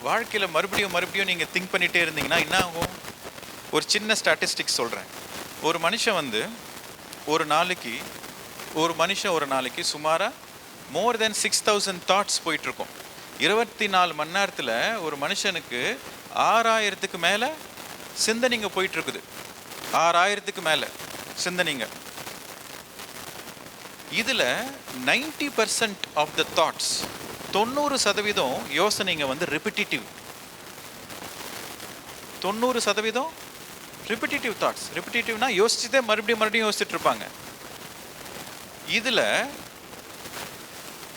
Speaker 1: வாழ்க்கையில மறுபடியும் நீங்க திங்க் பண்ணிட்டே இருந்தீங்கன்னா என்ன ஆகும்? ஒரு சின்ன ஸ்டாட்டிஸ்டிக்ஸ் சொல்றேன். ஒரு மனுஷன் ஒரு நாளைக்கு சுமாரா மோர் தென் 6000 தாட்ஸ் போயிட்டு இருக்கும். 24 மணி நேரத்தில் ஒரு மனுஷனுக்கு 6000க்கு மேலே சிந்தனைங்க போயிட்டு இருக்குது. 6000க்கு மேலே சிந்தனைங்க. இதில் 90% ஆஃப் த தாட்ஸ், 90% யோசனைங்க வந்து ரிப்பிட்டிவ். 90% ரிப்பிட்டிவ் தாட்ஸ். ரிப்பிட்டிவ்னா யோசிச்சுதே மறுபடியும் யோசிச்சுட்டு இருப்பாங்க. இதில்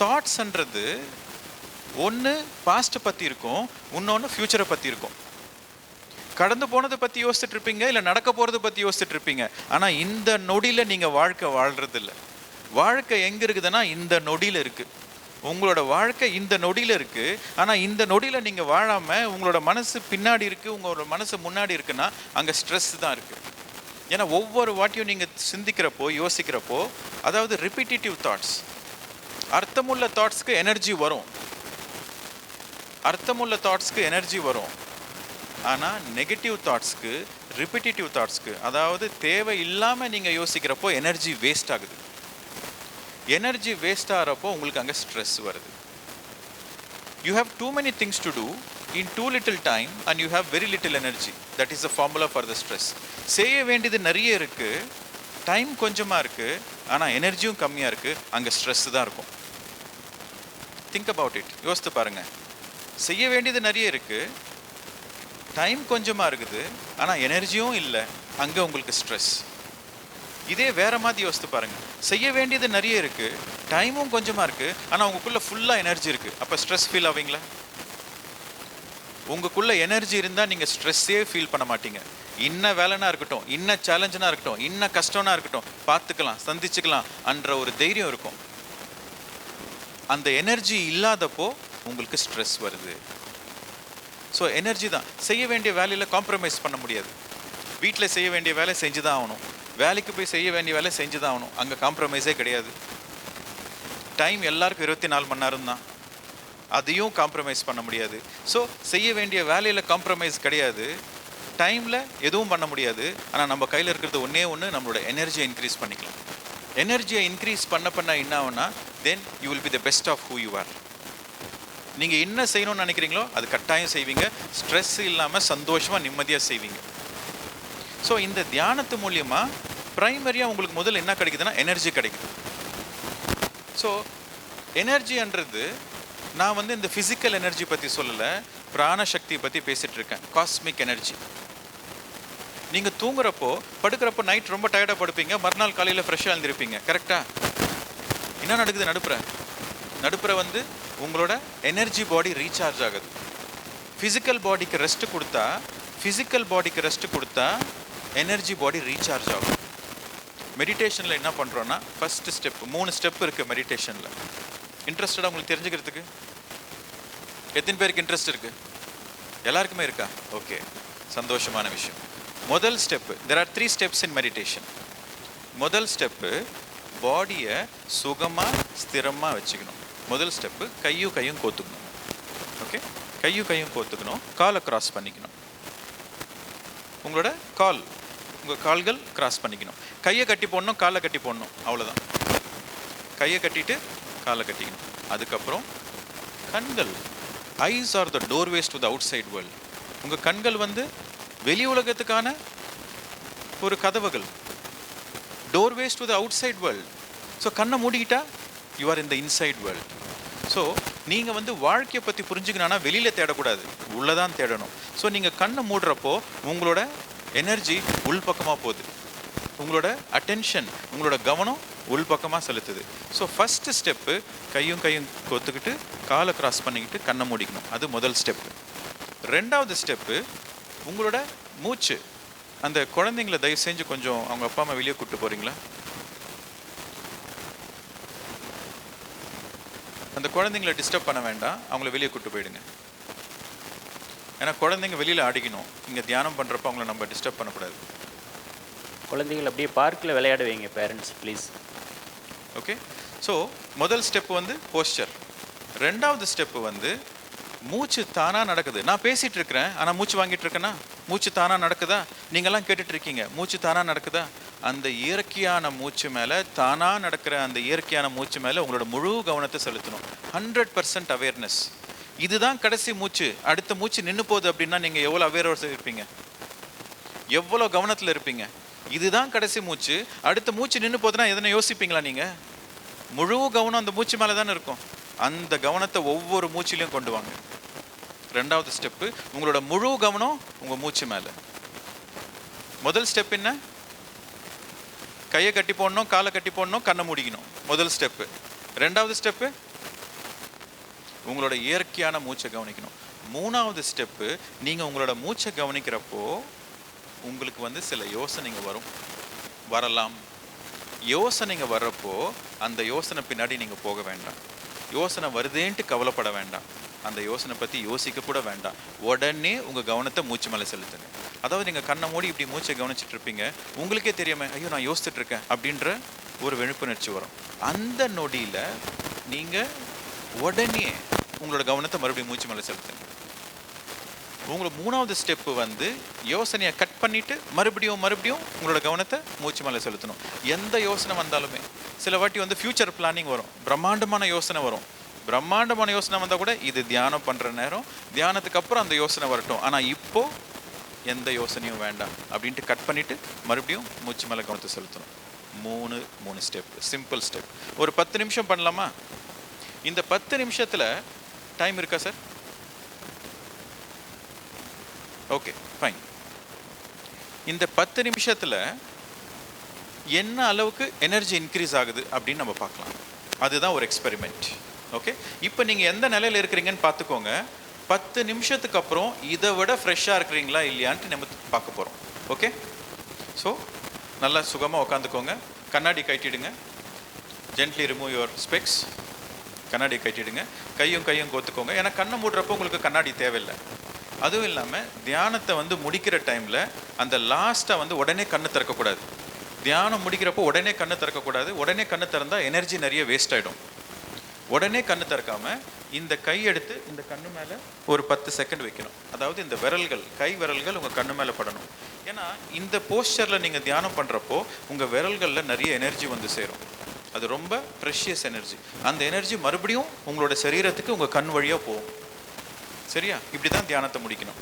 Speaker 1: தாட்ஸ்ன்றது ஒன்று பாஸ்ட்டை பற்றி இருக்கும், இன்னொன்று ஃப்யூச்சரை பற்றி இருக்கும். கடந்து போனதை பற்றி யோசிச்சுட்டு இருப்பீங்க, இல்லை நடக்க போகிறத பற்றி யோசிச்சுட்டு இருப்பீங்க. ஆனால் இந்த நொடியில் நீங்கள் வாழ்க்கை வாழ்கிறதில்ல. வாழ்க்கை எங்கே இருக்குதுன்னா இந்த நொடியில் இருக்குது. உங்களோட வாழ்க்கை இந்த நொடியில் இருக்குது. ஆனால் இந்த நொடியில் நீங்கள் வாழாமல் உங்களோட மனசு பின்னாடி இருக்குது, உங்களோட மனசு முன்னாடி இருக்குன்னா அங்கே ஸ்ட்ரெஸ் தான் இருக்குது. ஏன்னா ஒவ்வொரு வாட்டியும் நீங்கள் சிந்திக்கிறப்போ, யோசிக்கிறப்போ, அதாவது ரிப்பிட்டிவ் தாட்ஸ். அர்த்தமுள்ள தாட்ஸ்க்கு எனர்ஜி வரும், ஆனால் நெகட்டிவ் தாட்ஸ்க்கு, ரிப்பிட்டிவ் தாட்ஸ்க்கு, அதாவது தேவை இல்லாமல் நீங்கள் யோசிக்கிறப்போ எனர்ஜி வேஸ்ட் ஆகுது. எனர்ஜி வேஸ்ட் ஆகிறப்போ உங்களுக்கு அங்கே ஸ்ட்ரெஸ் வருது. You have too many things to do in too little time and you have very little energy. That is the formula for the stress. செய்ய வேண்டியது நிறைய இருக்குது, டைம் கொஞ்சமாக இருக்குது, ஆனால் எனர்ஜியும் கம்மியாக இருக்குது, அங்கே ஸ்ட்ரெஸ் தான் இருக்கும். Think about it. யோசித்து பாருங்கள். செய்ய வேண்டியது நிறைய இருக்குது, டைம் கொஞ்சமாக இருக்குது, ஆனால் எனர்ஜியும் இல்லை, அங்கே உங்களுக்கு ஸ்ட்ரெஸ். இதே வேற மாதிரி யோசித்து பாருங்கள். செய்ய வேண்டியது நிறைய இருக்குது, டைமும் கொஞ்சமாக இருக்குது, ஆனால் உங்களுக்குள்ளே ஃபுல்லாக எனர்ஜி இருக்குது. அப்போ ஸ்ட்ரெஸ் ஃபீல் ஆவீங்களா? உங்களுக்குள்ளே எனர்ஜி இருந்தால் நீங்கள் ஸ்ட்ரெஸ்ஸே ஃபீல் பண்ண மாட்டீங்க. இன்ன வேலைனா இருக்கட்டும், இன்ன சேலஞ்சுனா இருக்கட்டும், இன்ன கஷ்டம்னா இருக்கட்டும், பார்த்துக்கலாம், சந்திச்சுக்கலாம் என்ற ஒரு தைரியம் இருக்கும். அந்த எனர்ஜி இல்லாதப்போ உங்களுக்கு ஸ்ட்ரெஸ் வருது. ஸோ எனர்ஜி தான். செய்ய வேண்டிய வேலையில் காம்ப்ரமைஸ் பண்ண முடியாது. வீட்டில் செய்ய வேண்டிய வேலை செஞ்சு தான் ஆகணும், வேலைக்கு போய் செய்ய வேண்டிய வேலை செஞ்சு தான் ஆகணும், அங்கே காம்ப்ரமைஸே கிடையாது. டைம் எல்லாருக்கும் 24 மணி நேரம் தான். அதையும் காம்ப்ரமைஸ் பண்ண முடியாது. ஸோ செய்ய வேண்டிய வேலையில் காம்ப்ரமைஸ் கிடையாது, டைமில் எதுவும் பண்ண முடியாது. ஆனால் நம்ம கையில் இருக்கிறது ஒன்றே ஒன்று, நம்மளோட எனர்ஜியை இன்க்ரீஸ் பண்ணிக்கலாம். எனர்ஜியை இன்க்ரீஸ் பண்ண என்ன ஆகும்னா, then you will be the best of who you are. நீங்கள் என்ன செய்யணும்னு நினைக்கிறீங்களோ அது கட்டாயம் செய்வீங்க. ஸ்ட்ரெஸ் இல்லாமல் சந்தோஷமாக நிம்மதியாக செய்வீங்க. ஸோ இந்த தியானத்து மூலியமாக ப்ரைமரியாக உங்களுக்கு முதல்ல என்ன கிடைக்குதுன்னா எனர்ஜி கிடைக்குது. ஸோ எனர்ஜின்றது நான் வந்து இந்த ஃபிசிக்கல் எனர்ஜி பற்றி சொல்லலை, பிராணசக்தியை பற்றி பேசிகிட்டு இருக்கேன். Cosmic energy. நீங்கள் தூங்குறப்போ படுக்கிறப்போ நைட் ரொம்ப டயர்டாக படுப்பீங்க, மறுநாள் காலையில் ஃப்ரெஷ்ஷாக எழுந்திருப்பீங்க. கரெக்டாக? என்ன நடக்குது? நடுப்புற வந்து உங்களோட எனர்ஜி பாடி ரீசார்ஜ் ஆகுது. ஃபிசிக்கல் பாடிக்கு ரெஸ்ட் கொடுத்தா எனர்ஜி பாடி ரீசார்ஜ் ஆகும். மெடிடேஷனில் என்ன பண்ணுறோன்னா ஃபஸ்ட்டு ஸ்டெப், 3 ஸ்டெப் இருக்குது மெடிடேஷனில். இன்ட்ரெஸ்டடாக உங்களுக்கு தெரிஞ்சுக்கிறதுக்கு எத்தனை பேருக்கு இன்ட்ரெஸ்ட் இருக்குது? எல்லாருக்குமே இருக்கா? ஓகே, சந்தோஷமான விஷயம். முதல் step, there are 3 steps in meditation. முதல் ஸ்டெப்பு பாடியை சுகமாக ஸ்திரமாக வச்சுக்கணும். முதல் ஸ்டெப்பு கையும் கோத்துக்கணும். ஓகே, கையும் கோத்துக்கணும். காலை கிராஸ் பண்ணிக்கணும். உங்களோட உங்கள் கால்கள் கிராஸ் பண்ணிக்கணும். கையை கட்டி போடணும், காலை கட்டி போடணும், அவ்வளோதான். கையை கட்டிட்டு காலை கட்டிக்கணும். அதுக்கப்புறம் கண்கள், eyes are the doorways to the outside world. உங்கள் கண்கள் வந்து வெளி உலகத்துக்கான ஒரு கதவுகள், doorways to the outside world. So கண்ணை மூடிக்கிட்டா you are in the inside world. So நீங்கள் வந்து வாழ்க்கையை பற்றி புரிஞ்சுக்கணுன்னா வெளியில் தேடக்கூடாது, உள்ளே தான் தேடணும். ஸோ நீங்கள் கண்ணை மூடுறப்போ உங்களோட எனர்ஜி உள்பக்கமாக போகுது, உங்களோட அட்டென்ஷன், உங்களோட கவனம் உள்பக்கமாக செலுத்துது. ஸோ ஃபஸ்ட்டு ஸ்டெப்பு கையும் கோத்துக்கிட்டு காலை கிராஸ் பண்ணிக்கிட்டு கண்ணை மூடிக்கணும். அது முதல் ஸ்டெப்பு. ரெண்டாவது ஸ்டெப்பு உங்களோட மூச்சு. அந்த குழந்தைங்கள தயவு செஞ்சு கொஞ்சம் அவங்க அப்பா அம்மா வெளியே கூப்பிட்டு போகிறீங்களா? அந்த குழந்தைங்களை டிஸ்டர்ப் பண்ண வேண்டாம், அவங்கள வெளியே கூப்பிட்டு போயிடுங்க. ஏன்னா குழந்தைங்க வெளியில் ஆடிக்கணும். இங்கே தியானம் பண்ணுறப்போ அவங்கள நம்ம டிஸ்டர்ப் பண்ணக்கூடாது.
Speaker 2: குழந்தைகள் அப்படியே பார்க்கில் விளையாட வைங்க பேரண்ட்ஸ் ப்ளீஸ்.
Speaker 1: ஓகே, ஸோ முதல் ஸ்டெப்பு வந்து போஸ்டர். ரெண்டாவது ஸ்டெப்பு வந்து மூச்சு தானாக நடக்குது. நான் பேசிகிட்டு இருக்கிறேன், ஆனால் மூச்சு வாங்கிட்டு இருக்கேன்னா மூச்சு தானாக நடக்குதா? நீங்கள்லாம் கேட்டுட்ருக்கீங்க, மூச்சு தானாக நடக்குதா? அந்த இயற்கையான மூச்சு மேலே, தானாக நடக்கிற அந்த இயற்கையான மூச்சு மேலே உங்களோட முழு கவனத்தை செலுத்தணும். 100% அவேர்னஸ். இதுதான் கடைசி மூச்சு. அடுத்த மூச்சு நின்று போகுது அப்படின்னா நீங்கள் எவ்வளோ அவேர்னஸ் இருப்பீங்க, எவ்வளோ கவனத்தில் இருப்பீங்க? இதுதான் கடைசி மூச்சு, அடுத்த மூச்சு நின்று போகுதுன்னா எதனா யோசிப்பீங்களா? நீங்கள் முழு கவனம் அந்த மூச்சு மேலே தானே இருக்கும். அந்த கவனத்தை ஒவ்வொரு மூச்சிலையும் கொண்டு வாங்க. ரெண்டாவது ஸ்டெப்பு உங்களோட முழு கவனம் உங்கள் மூச்சு மேலே. முதல் ஸ்டெப் என்ன? கையை கட்டி போடணும், காலை கட்டி போடணும், கண்ணை மூடிக்கணும். முதல் ஸ்டெப்பு. ரெண்டாவது ஸ்டெப்பு உங்களோட இயற்கையான மூச்சை கவனிக்கணும். மூணாவது ஸ்டெப்பு, நீங்கள் உங்களோட மூச்சை கவனிக்கிறப்போ உங்களுக்கு வந்து சில யோசனைங்க வரலாம். யோசனைங்க வர்றப்போ அந்த யோசனை பின்னாடி நீங்கள் போக வேண்டாம். யோசனை வருதேன்ட்டு கவலைப்பட வேண்டாம். அந்த யோசனை பற்றி யோசிக்க கூட வேண்டாம். உடனே உங்கள் கவனத்தை மூச்சு மேலே செலுத்துங்க. அதாவது நீங்கள் கண்ணை மூடி இப்படி மூச்சை கவனிச்சுட்டு இருப்பீங்க, உங்களுக்கே தெரியாம ஐயோ நான் யோசிச்சுட்டு இருக்கேன் அப்படின்ற ஒரு விழிப்புணர்ச்சி வரும். அந்த நொடியில் நீங்கள் உடனே உங்களோட கவனத்தை மறுபடியும் மூச்சு மேலே செலுத்துங்க. உங்களோட மூணாவது ஸ்டெப்பு வந்து யோசனையை கட் பண்ணிவிட்டு மறுபடியும் உங்களோட கவனத்தை மூச்சு மேலே செலுத்தணும். எந்த யோசனை வந்தாலுமே, சில வாட்டி வந்து ஃப்யூச்சர் பிளானிங் வரும், பிரம்மாண்டமான யோசனை வரும். பிரம்மாண்டமான யோசனை வந்தால் கூட இது தியானம் பண்ணுற நேரம், தியானத்துக்கு அப்புறம் அந்த யோசனை வரட்டும், ஆனால் இப்போது எந்த யோசனையும் வேண்டாம் அப்படின்ட்டு கட் பண்ணிவிட்டு மறுபடியும் மூச்சு மேலே கவனத்தை செலுத்தணும். மூணு ஸ்டெப், சிம்பிள் ஸ்டெப். ஒரு 10 நிமிஷம் பண்ணலாமா? இந்த 10 நிமிஷத்தில் டைம் இருக்கா சார்? Okay, fine. இந்த 10 நிமிஷத்தில் என்ன அளவுக்கு எனர்ஜி இன்க்ரீஸ் ஆகுது அப்படின்னு நம்ம பார்க்கலாம். அதுதான் ஒரு எக்ஸ்பெரிமெண்ட். ஓகே, இப்போ நீங்கள் எந்த நிலையில் இருக்கிறீங்கன்னு பார்த்துக்கோங்க. 10 நிமிஷத்துக்கு அப்புறம் இதை விட ஃப்ரெஷ்ஷாக இருக்கிறீங்களா இல்லையான்ட்டு நம்ம பார்க்க போகிறோம். ஓகே, ஸோ நல்லா சுகமாக உட்காந்துக்கோங்க. கண்ணாடி கட்டிடுங்க. Gently remove your specs. கண்ணாடி கட்டிடுங்க. கையும் கோத்துக்கோங்க. ஏன்னா கண்ணை மூடுறப்போ உங்களுக்கு கண்ணாடி தேவையில்லை. அதுவும் இல்லாமல் தியானத்தை வந்து முடிக்கிற டைமில் அந்த லாஸ்ட்டாக வந்து உடனே கண்ணு திறக்கக்கூடாது. தியானம் முடிக்கிறப்போ உடனே கண்ணு திறக்கக்கூடாது. உடனே கண்ணு திறந்தால் எனர்ஜி நிறைய வேஸ்ட் ஆகிடும். உடனே கண்ணு திறக்காமல் இந்த கை எடுத்து இந்த கண்ணு மேலே ஒரு 10 செகண்ட் வைக்கணும். அதாவது இந்த விரல்கள், கை விரல்கள் உங்கள் கண்ணு மேலே படணும். ஏன்னா இந்த போஸ்டரில் நீங்கள் தியானம் பண்ணுறப்போ உங்கள் விரல்களில் நிறைய எனர்ஜி வந்து சேரும். அது ரொம்ப ப்ரெஷியஸ் எனர்ஜி. அந்த எனர்ஜி மறுபடியும் உங்களோட சரீரத்துக்கு உங்கள் கண் வழியாக போகும். சரியா? இப்படி தான் தியானத்தை முடிக்கணும்.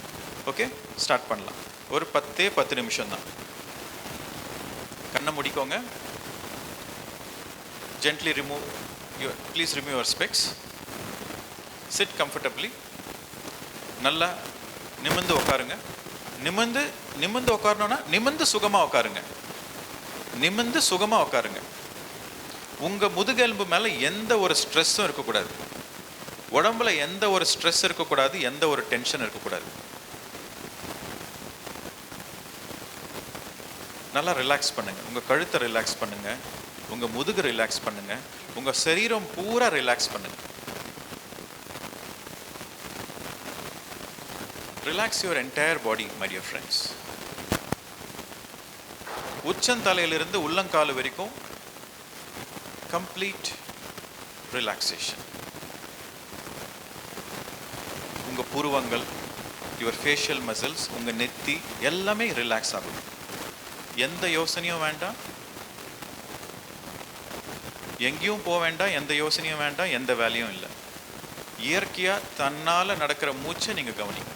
Speaker 1: ஓகே, ஸ்டார்ட் பண்ணலாம். ஒரு 10 நிமிஷம் தான். கண்ணை முடிக்கோங்க. Gently please remove your specs. Sit comfortably. நல்லா நிமிர்ந்து உட்காருங்க. நிமிர்ந்து உட்காரணும்னா நிமிர்ந்து சுகமாக உட்காருங்க. நிமிர்ந்து சுகமாக உட்காருங்க. உங்கள் முதுகெலும்பு மேலே எந்த ஒரு ஸ்ட்ரெஸ்ஸும் இருக்கக்கூடாது. உடம்புல எந்த ஒரு ஸ்ட்ரெஸ் இருக்கக்கூடாது, எந்த ஒரு டென்ஷன் இருக்கக்கூடாது. நல்லா ரிலாக்ஸ் பண்ணுங்க. உங்கள் கழுத்தை ரிலாக்ஸ் பண்ணுங்க, உங்கள் முதுகு ரிலாக்ஸ் பண்ணுங்க, உங்கள் சரீரம் பூரா ரிலாக்ஸ் பண்ணுங்க. Relax your entire body my dear friends. உச்சந்தலையிலிருந்து உள்ளங்கால் வரைக்கும் கம்ப்ளீட் ரிலாக்ஸேஷன். உங்கள் புருவங்கள், யுவர் ஃபேஷியல் மசில்ஸ், உங்கள் நெத்தி எல்லாமே ரிலாக்ஸ் ஆகும். எந்த யோசனையும் வேண்டாம், எங்கேயும் போக வேண்டாம், எந்த யோசனையும் வேண்டாம், எந்த வேலையும் இல்லை. இயற்கையாக தன்னால் நடக்கிற மூச்சை நீங்கள் கவனிங்க.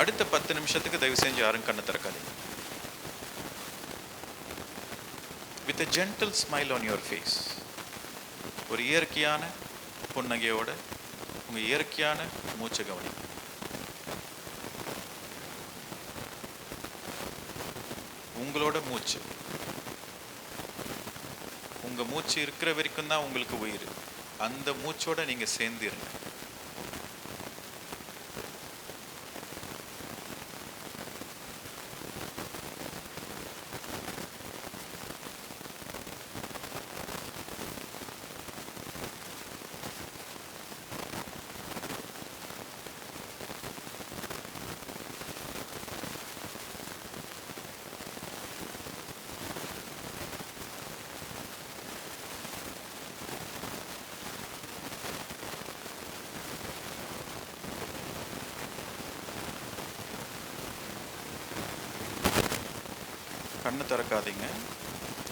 Speaker 1: அடுத்த 10 நிமிஷத்துக்கு தயவு செஞ்சு யாரும் கண்ணை திறக்காதீங்க. With a gentle smile on your face. ஒரு இயற்கையான புன்னகையோட உங்கள் இயற்கையான மூச்சை கவனிங்க. உங்களோட மூச்சு, உங்கள் மூச்சு இருக்கிற வரைக்கும் தான் உங்களுக்கு உயிர். அந்த மூச்சோட நீங்கள் சேர்ந்து இருங்க. கண்ணை திறக்காதீங்க.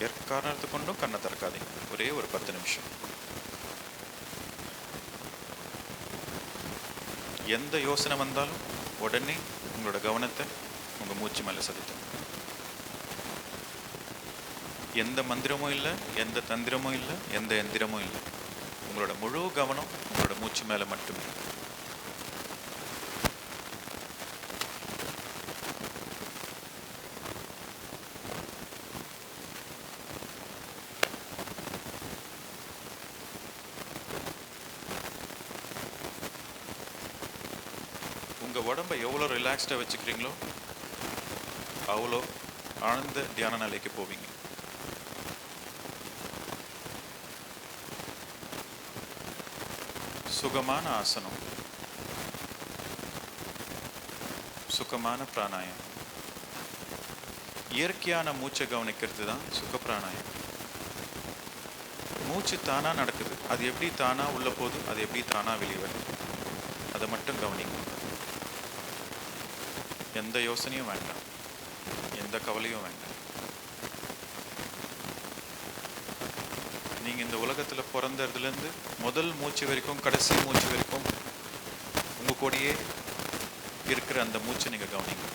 Speaker 1: எக்காரணத்தை கொண்டும் கண்ணை திறக்காதீங்க. ஒரே ஒரு 10 நிமிஷம். எந்த யோசனை வந்தாலும் உடனே உங்களோட கவனத்தை உங்கள் மூச்சு மேலே செலுத்துங்க. எந்த மந்திரமும் இல்லை, எந்த தந்திரமும் இல்லை, எந்த எந்திரமும் இல்லை. உங்களோட முழு கவனம் உங்களோட மூச்சு மேலே மட்டுமே. உங்கள் உடம்பை எவ்வளோ ரிலாக்ஸ்டாக வச்சுக்கிறீங்களோ அவ்வளோ ஆழ்ந்த தியான நிலைக்கு போவீங்க. சுகமான ஆசனம், சுகமான பிராணாயம், இயற்கையான மூச்சை கவனிக்கிறது தான் சுக பிராணாயம். மூச்சு தானாக நடக்குது. அது எப்படி தானாக உள்ள போகுது, அது எப்படி தானாக வெளியே வருது, அதை மட்டும் கவனிங்க. எந்த யோசனையும் வேண்டாம், எந்த கவலையும் வேண்டாம். நீங்கள் இந்த உலகத்தில் பிறந்ததுலேருந்து முதல் மூச்சு வரைக்கும் கடைசி மூச்சு வரைக்கும் உங்கள் கூடயே இருக்கிற அந்த மூச்சை நீங்கள் கவனிங்க.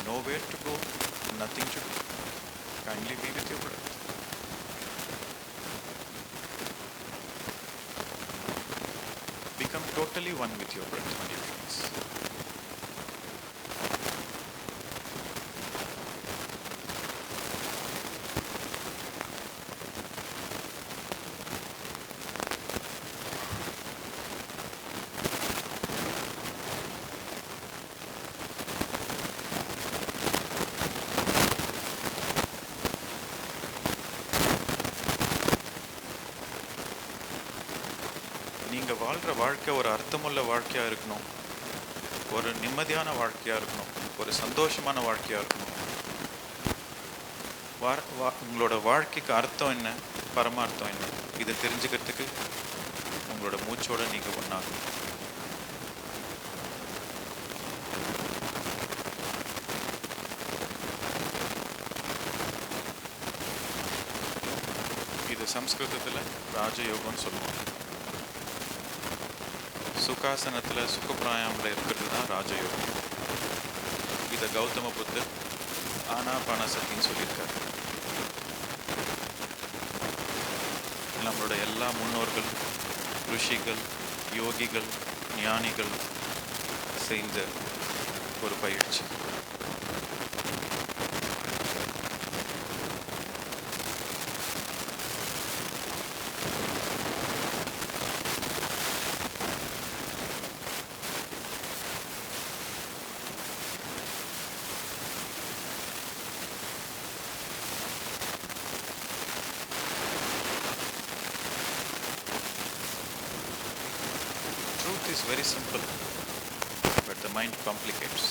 Speaker 1: Nowhere to go, nothing to do. Kindly be with your breath. Become totally one with your breath, my dear friends. நீங்கள் வாழ்கிற வாழ்க்கை ஒரு அர்த்தமுள்ள வாழ்க்கையாக இருக்கணும், ஒரு நிம்மதியான வாழ்க்கையாக இருக்கணும், ஒரு சந்தோஷமான வாழ்க்கையாக இருக்கணும். உங்களோட வாழ்க்கைக்கு அர்த்தம் என்ன, பரமார்த்தம் என்ன, இதை தெரிஞ்சுக்கிறதுக்கு உங்களோட மூச்சோட நீங்கள் ஒன்றாகணும். இது சம்ஸ்கிருதத்தில் ராஜயோகம்னு சொல்லுவாங்க. சுகாசனத்தில் சுகப்பிராயமில் இருக்கிறது தான் ராஜயோகம். இதை கௌதம புத்தர் ஆனாபானசத்தின்னு சொல்லியிருக்காரு. நம்மளோட எல்லா முன்னோர்கள், ரிஷிகள், யோகிகள், ஞானிகள் செய்த ஒரு பயிற்சி. Truth is very simple, but the mind complicates.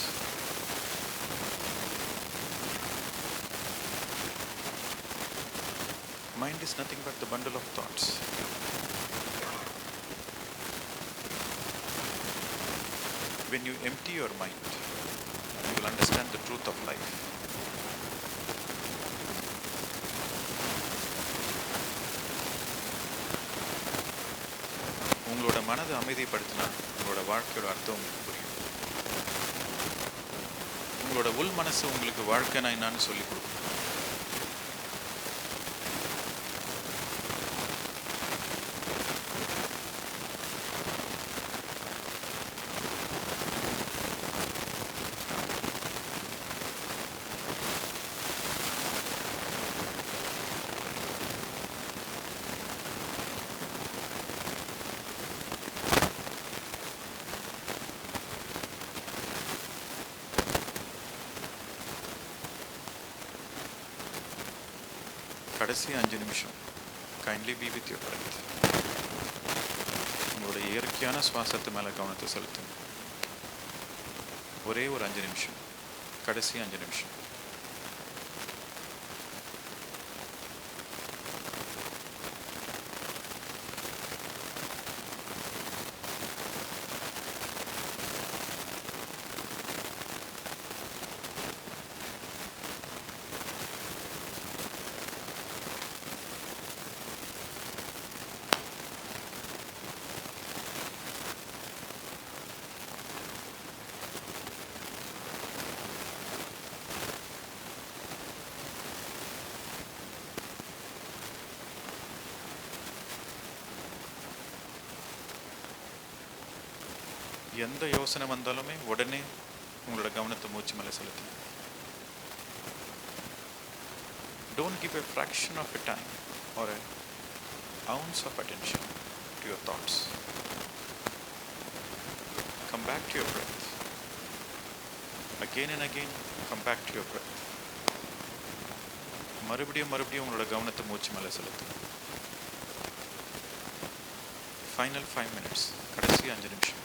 Speaker 1: Mind is nothing but the bundle of thoughts. When you empty your mind, you will understand the truth of life. உங்களோட மனதை அமைதிப்படுத்தினா உங்களோட வாழ்க்கையோட அர்த்தம் உங்களுக்கு புரியும். உங்களோட உள் மனசு உங்களுக்கு வாழ்க்கைனா என்னன்னு சொல்லிக் கொடுக்கும். கடைசி 5 நிமிஷம் kindly be with your breadth. உங்களோட இயற்கையான சுவாசத்து மேலே கவனத்தை செலுத்துங்க. ஒரே ஒரு 5 நிமிஷம், கடைசி 5 நிமிஷம். எந்த யோசனை வந்தாலுமே உடனே உங்களோட கவனத்தை மூச்சு மேலே செலுத்துங்க. Don't give a fraction of a time or an ounce of attention to your thoughts. Come back to your breath. Again and again, come back to your breath. மறுபடியும் உங்களோட கவனத்தை மூச்சு மேலே செலுத்துங்க. Final 5 minutes, கடைசி 5 நிமிஷம்.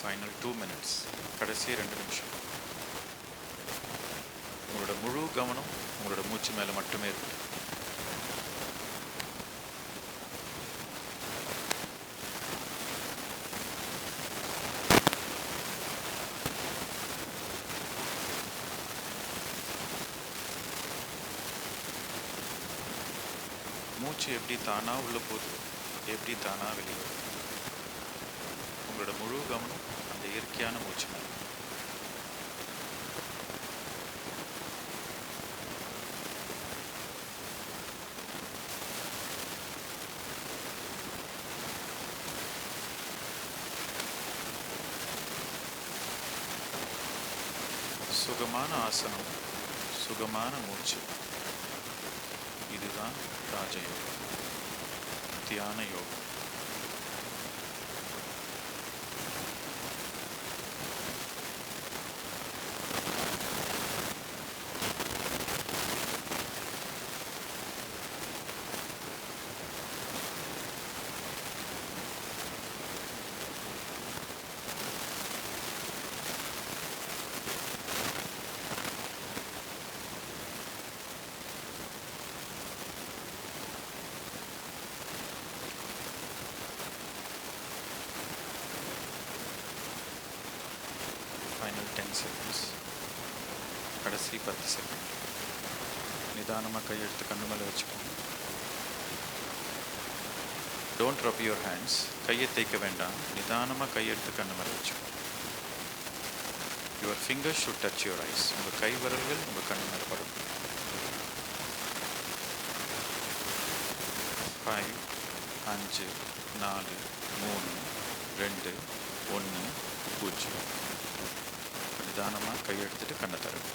Speaker 1: ஃபைனல் 2 minutes, கடைசி 2 நிமிஷம். உங்களோட முழு கவனம் உங்களோட மூச்சு மேலே மட்டுமே இருக்கு. மூச்சு எப்படி தானா உள்ள போகுது, எப்படி தானா வெளியே வருது. உங்களோட முழு கவனம் அந்த இயற்கையான மூச்சு மேலே. சுகமான ஆசனம், சுகமான மூச்சு, இதுதான் ராஜயோகம், தியான யோகம். ஃபைனல் 10 seconds, கடைசி 10 செகண்ட். நிதானமாக கையெடுத்து கண்ணு மேலே வச்சுக்கோங்க. டோன்ட் ரப் யுவர் ஹேண்ட்ஸ், கையை தேய்க்க வேண்டாம். நிதானமாக கையெடுத்து கண்ணு மேலே வச்சுக்கோங்க. Your fingers should touch your eyes. உங்கள் கை விரல்கள் உங்கள் கண்ணு மேலே படும். 5 5 4 3 2 1 0. நிதானமாக கையெடுத்துட்டு கண்ணை தருங்க.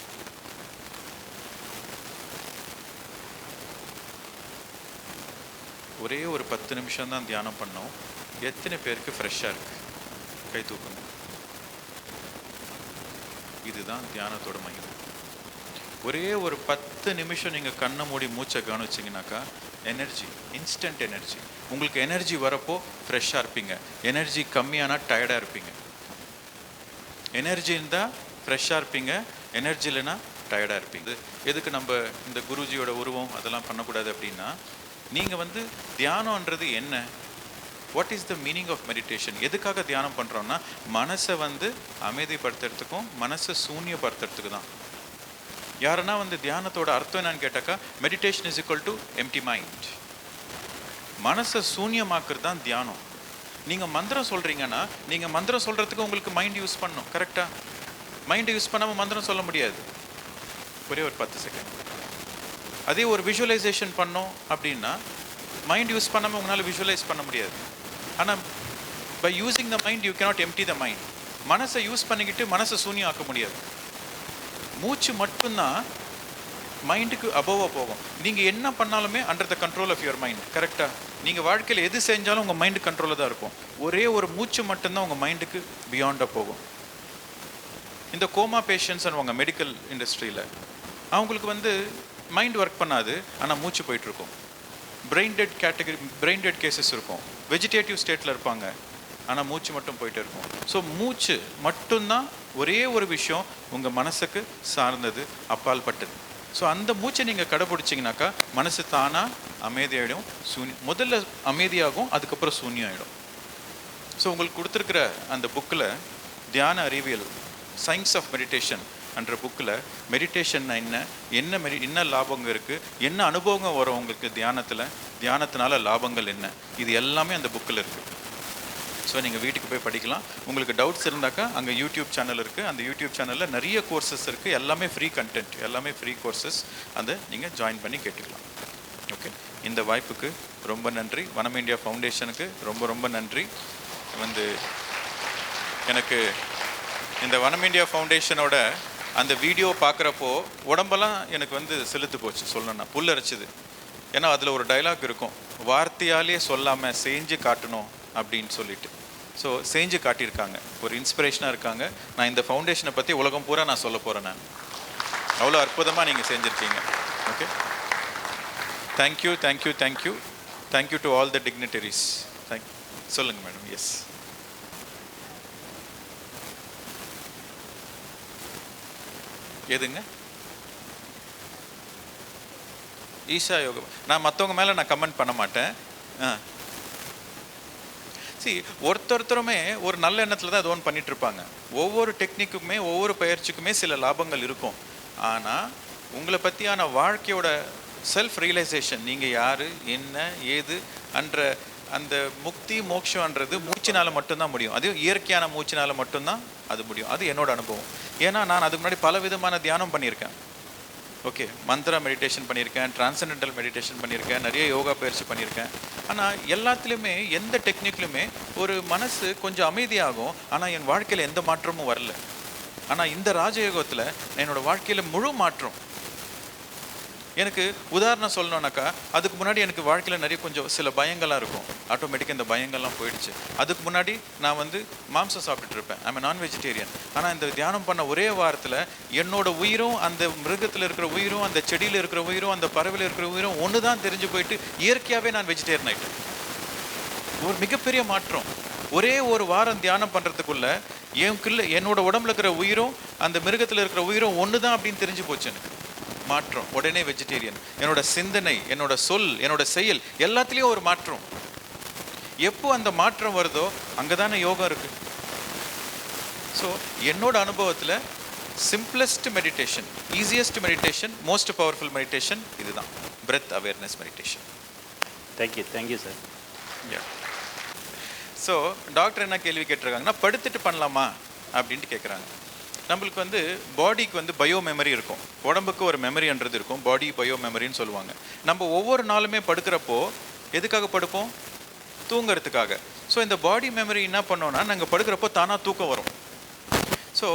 Speaker 1: ஒரே ஒரு 10 நிமிஷம் தான் தியானம் பண்ணோம். எத்தனை பேருக்கு ஃப்ரெஷ்ஷாக இருக்கு? கை தூக்குங்க. இதுதான் தியானத்தோட மகிமை. ஒரே ஒரு 10 நிமிஷம் நீங்கள் கண்ணை மூடி மூச்சை கவனிச்சிங்கனாக்கா எனர்ஜி, இன்ஸ்டன்ட் எனர்ஜி. உங்களுக்கு எனர்ஜி வரப்போ ஃப்ரெஷ்ஷாக இருப்பீங்க. எனர்ஜி கம்மியானா டயர்டாக இருப்பீங்க. எனர்ஜி இருந்தால் ஃப்ரெஷ்ஷாக இருப்பீங்க, எனர்ஜி இல்லைன்னா டயர்டாக இருப்பீங்க. எதுக்கு நம்ம இந்த குருஜியோட உருவம் அதெல்லாம் பண்ணக்கூடாது அப்படின்னா, நீங்கள் தியானம்ன்றது என்ன? What is the meaning of meditation? எதுக்காக தியானம் பண்ணுறோன்னா, மனசை அமைதிப்படுத்துறதுக்கும் மனசை சூன்யப்படுத்துறதுக்கு தான். யாருன்னா தியானத்தோட அர்த்தம் என்னன்னு கேட்டாக்கா, meditation is equal to empty mind. மனசை சூன்யமாக்குறது தான் தியானம். நீங்கள் மந்திரம் சொல்கிறீங்கன்னா, நீங்கள் மந்திரம் சொல்கிறதுக்கு உங்களுக்கு மைண்ட் யூஸ் பண்ணணும். கரெக்டாக மைண்டை யூஸ் பண்ணாமல் மந்திரம் சொல்ல முடியாது. ஒரே ஒரு 10 செகண்ட். அதே ஒரு விஷுவலைசேஷன் பண்ணோம் அப்படின்னா, மைண்ட் யூஸ் பண்ணாமல் உங்களால் விஷுவலைஸ் பண்ண முடியாது. ஆனால் by using the mind you cannot empty the mind. மனசை யூஸ் பண்ணிக்கிட்டு மனசை சூன்யம் ஆக்க முடியாது. மூச்சு மட்டும்தான் மைண்டுக்கு அபோவாக போகும். நீங்கள் என்ன பண்ணாலுமே under the control of your mind. கரெக்டாக நீங்கள் வாழ்க்கையில் எது செஞ்சாலும் உங்கள் மைண்டு கண்ட்ரோலில் தான் இருக்கும். ஒரே ஒரு மூச்சு மட்டும்தான் உங்கள் மைண்டுக்கு பியாண்டாக போகும். இந்த கோமா பேஷண்ட்ஸ் அனுவாங்க மெடிக்கல் இண்டஸ்ட்ரியில், அவங்களுக்கு மைண்ட் ஒர்க் பண்ணாது, ஆனால் மூச்சு போயிட்டுருக்கும். பிரெயின் டெட் கேசஸ் இருக்கும். வெஜிடேட்டிவ் ஸ்டேட்டில் இருப்பாங்க, ஆனால் மூச்சு மட்டும் போயிட்டே இருக்கும். ஸோ மூச்சு மட்டும்தான் ஒரே ஒரு விஷயம் உங்கள் மனசுக்கு சார்ந்தது, அப்பால் பட்டது. ஸோ அந்த மூச்சை நீங்கள் கடைப்பிடிச்சிங்கனாக்கா மனசு தானாக அமைதியாகிடும். முதல்ல அமைதியாகும், அதுக்கப்புறம் சூன்யம் ஆகிடும். ஸோ உங்களுக்கு கொடுத்துருக்கிற அந்த புக்கில் தியான அறிவியல், சயின்ஸ் ஆஃப் மெடிடேஷன் என்ற புக்கில் மெடிடேஷன் என்ன லாபங்கள் இருக்குது, என்ன அனுபவம் வரும் உங்களுக்கு தியானத்தினால லாபங்கள் என்ன, இது எல்லாமே அந்த புக்கில் இருக்குது. ஸோ நீங்கள் வீட்டுக்கு போய் படிக்கலாம். உங்களுக்கு டவுட்ஸ் இருந்தாக்கா அங்கே யூடியூப் சேனல் இருக்குது. அந்த யூடியூப் சேனலில் நிறைய கோர்சஸ் இருக்குது. எல்லாமே ஃப்ரீ கண்டென்ட், எல்லாமே ஃப்ரீ கோர்சஸ். அதை நீங்கள் ஜாயின் பண்ணி கேட்டுக்கலாம். ஓகே, இந்த வாய்ப்புக்கு ரொம்ப நன்றி. வனம் இந்தியா ஃபவுண்டேஷனுக்கு ரொம்ப ரொம்ப நன்றி. எனக்கு இந்த வனம் இந்தியா ஃபவுண்டேஷனோட அந்த வீடியோ பார்க்குறப்போ உடம்பெல்லாம் எனக்கு செலுத்து போச்சு. சொல்லணும்னா புல்லரிச்சுது. ஏன்னா அதில் ஒரு டைலாக் இருக்கும், வார்த்தையாலே சொல்லாமல் செஞ்சு காட்டணும் அப்படின்னு சொல்லிட்டு. ஸோ செஞ்சு காட்டியிருக்காங்க, ஒரு இன்ஸ்பிரேஷனாக இருக்காங்க. நான் இந்த ஃபவுண்டேஷனை பற்றி உலகம் பூரா நான் சொல்ல போகிறேன். நான் அவ்வளோ அற்புதமாக நீங்கள் செஞ்சுருக்கீங்க. Okay, thank you thank you thank you thank you to all the dignitaries. சொல்லுங்கள் மேடம். எஸ். எதுங்க? ஈஷா யோகம். நான் மற்றவங்க மேலே நான் கமெண்ட் பண்ண மாட்டேன். ஒருத்தருமே ஒரு நல்ல எண்ணத்தில் தான் அது ஒன்று பண்ணிட்டு இருப்பாங்க. ஒவ்வொரு டெக்னிக்குமே ஒவ்வொரு பயிற்சிக்குமே சில லாபங்கள் இருக்கும். ஆனால் உங்களை பற்றியான வாழ்க்கையோட செல்ஃப் ரியலைசேஷன், நீங்கள் யார், என்ன, ஏது என்ற அந்த முக்தி மோட்சம்ன்றது மூச்சினால் மட்டும்தான் முடியும். அது இயற்கையான மூச்சினால் மட்டும்தான் அது முடியும். அது என்னோட அனுபவம். ஏன்னா நான் அதுக்கு முன்னாடி பல விதமான தியானம் பண்ணியிருக்கேன். ஓகே, மந்த்ரா மெடிடேஷன் பண்ணியிருக்கேன், டிரான்சென்டென்டல் மெடிடேஷன் பண்ணியிருக்கேன், நிறைய யோகா பயிற்சி பண்ணியிருக்கேன். ஆனால் எல்லாத்துலேயுமே எந்த டெக்னிக்லையுமே ஒரு மனசு கொஞ்சம் அமைதியாகும். ஆனால் என் வாழ்க்கையில் எந்த மாற்றமும் வரல. ஆனால் இந்த ராஜயோகத்தில் என்னோடய வாழ்க்கையில் முழு மாற்றம். எனக்கு உதாரணம் சொல்லணுன்னாக்கா, அதுக்கு முன்னாடி எனக்கு வாழ்க்கையில் நிறைய கொஞ்சம் சில பயங்கள்லாம் இருக்கும். ஆட்டோமேட்டிக்காக இந்த பயங்கள்லாம் போயிடுச்சு. அதுக்கு முன்னாடி நான் மாம்சம் சாப்பிட்டுட்டு இருப்பேன். ஐம் நான் வெஜிடேரியன். ஆனால் இந்த தியானம் பண்ண ஒரே வாரத்தில் என்னோட உயிரும் அந்த மிருகத்தில் இருக்கிற உயிரும் அந்த செடியில் இருக்கிற உயிரும் அந்த பறவையில் இருக்கிற உயிரும் ஒன்று தான் தெரிஞ்சு போயிட்டு இயற்கையாகவே நான் வெஜிடேரியன் ஆகிட்டேன். ஒரு மிகப்பெரிய மாற்றம். ஒரே ஒரு வாரம் தியானம் பண்ணுறதுக்குள்ள என்னோட உடம்புல இருக்கிற உயிரும் அந்த மிருகத்தில் இருக்கிற உயிரும் ஒன்று தான் அப்படின்னு தெரிஞ்சு போச்சு எனக்கு. மாற்றம். உடனே வெஜிடேரியன். என்னோட சிந்தனை, என்னோட சொல், என்னோட செயல் எல்லாத்துலேயும் ஒரு மாற்றம். எப்போ அந்த மாற்றம் வருதோ அங்கே தானே யோகம் இருக்கு. ஸோ என்னோட அனுபவத்தில் simplest meditation, easiest meditation, most powerful meditation இதுதான், breath awareness meditation.
Speaker 2: Thank you sir.
Speaker 1: So doctor என்ன கேள்வி கேட்டிருக்காங்கன்னா, படுத்துட்டு பண்ணலாமா அப்படின்ட்டு கேட்குறாங்க. நம்மளுக்கு பாடிக்கு பயோ மெமரி இருக்கும். உடம்புக்கு ஒரு மெமரின்றது இருக்கும். பாடி பயோ மெமரின்னு சொல்லுவாங்க. நம்ம ஒவ்வொரு நாளுமே படுக்கிறப்போ எதுக்காக படுப்போம்? தூங்கிறதுக்காக. ஸோ இந்த பாடி மெமரி என்ன பண்ணோன்னா, நாங்கள் படுக்கிறப்போ தானாக தூக்கம் வரும். ஸோ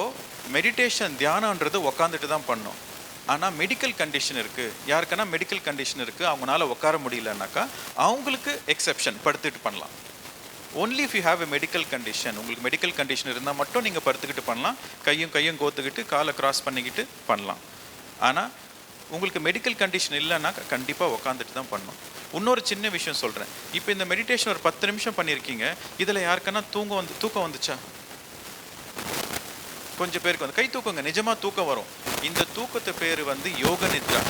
Speaker 1: மெடிடேஷன், தியானன்றது உக்காந்துட்டு தான் பண்ணோம். ஆனால் மெடிக்கல் கண்டிஷன் இருக்குது. யாருக்குன்னா மெடிக்கல் கண்டிஷன் இருக்குது, அவங்களால உட்கார முடியலன்னாக்கா அவங்களுக்கு எக்ஸெப்ஷன், படுத்துட்டு பண்ணலாம். Only if you have a medical condition. உங்களுக்கு மெடிக்கல் கண்டிஷன் இருந்தால் மட்டும் நீங்கள் படுத்துக்கிட்டு பண்ணலாம். கையும் கோத்துக்கிட்டு காலை கிராஸ் பண்ணிக்கிட்டு பண்ணலாம். ஆனால் உங்களுக்கு மெடிக்கல் கண்டிஷன் இல்லைன்னா கண்டிப்பாக உட்காந்துட்டு தான் பண்ணணும். இன்னொரு சின்ன விஷயம் சொல்கிறேன். இப்போ இந்த மெடிடேஷன் ஒரு 10 நிமிஷம் பண்ணியிருக்கீங்க. இதில் யாருக்கன்னா தூக்கம் வந்துச்சா? கொஞ்சம் பேருக்கு கை தூக்குங்க. நிஜமாக தூக்கம் வரும். இந்த தூக்கத்து பேர் யோக நித்ரா.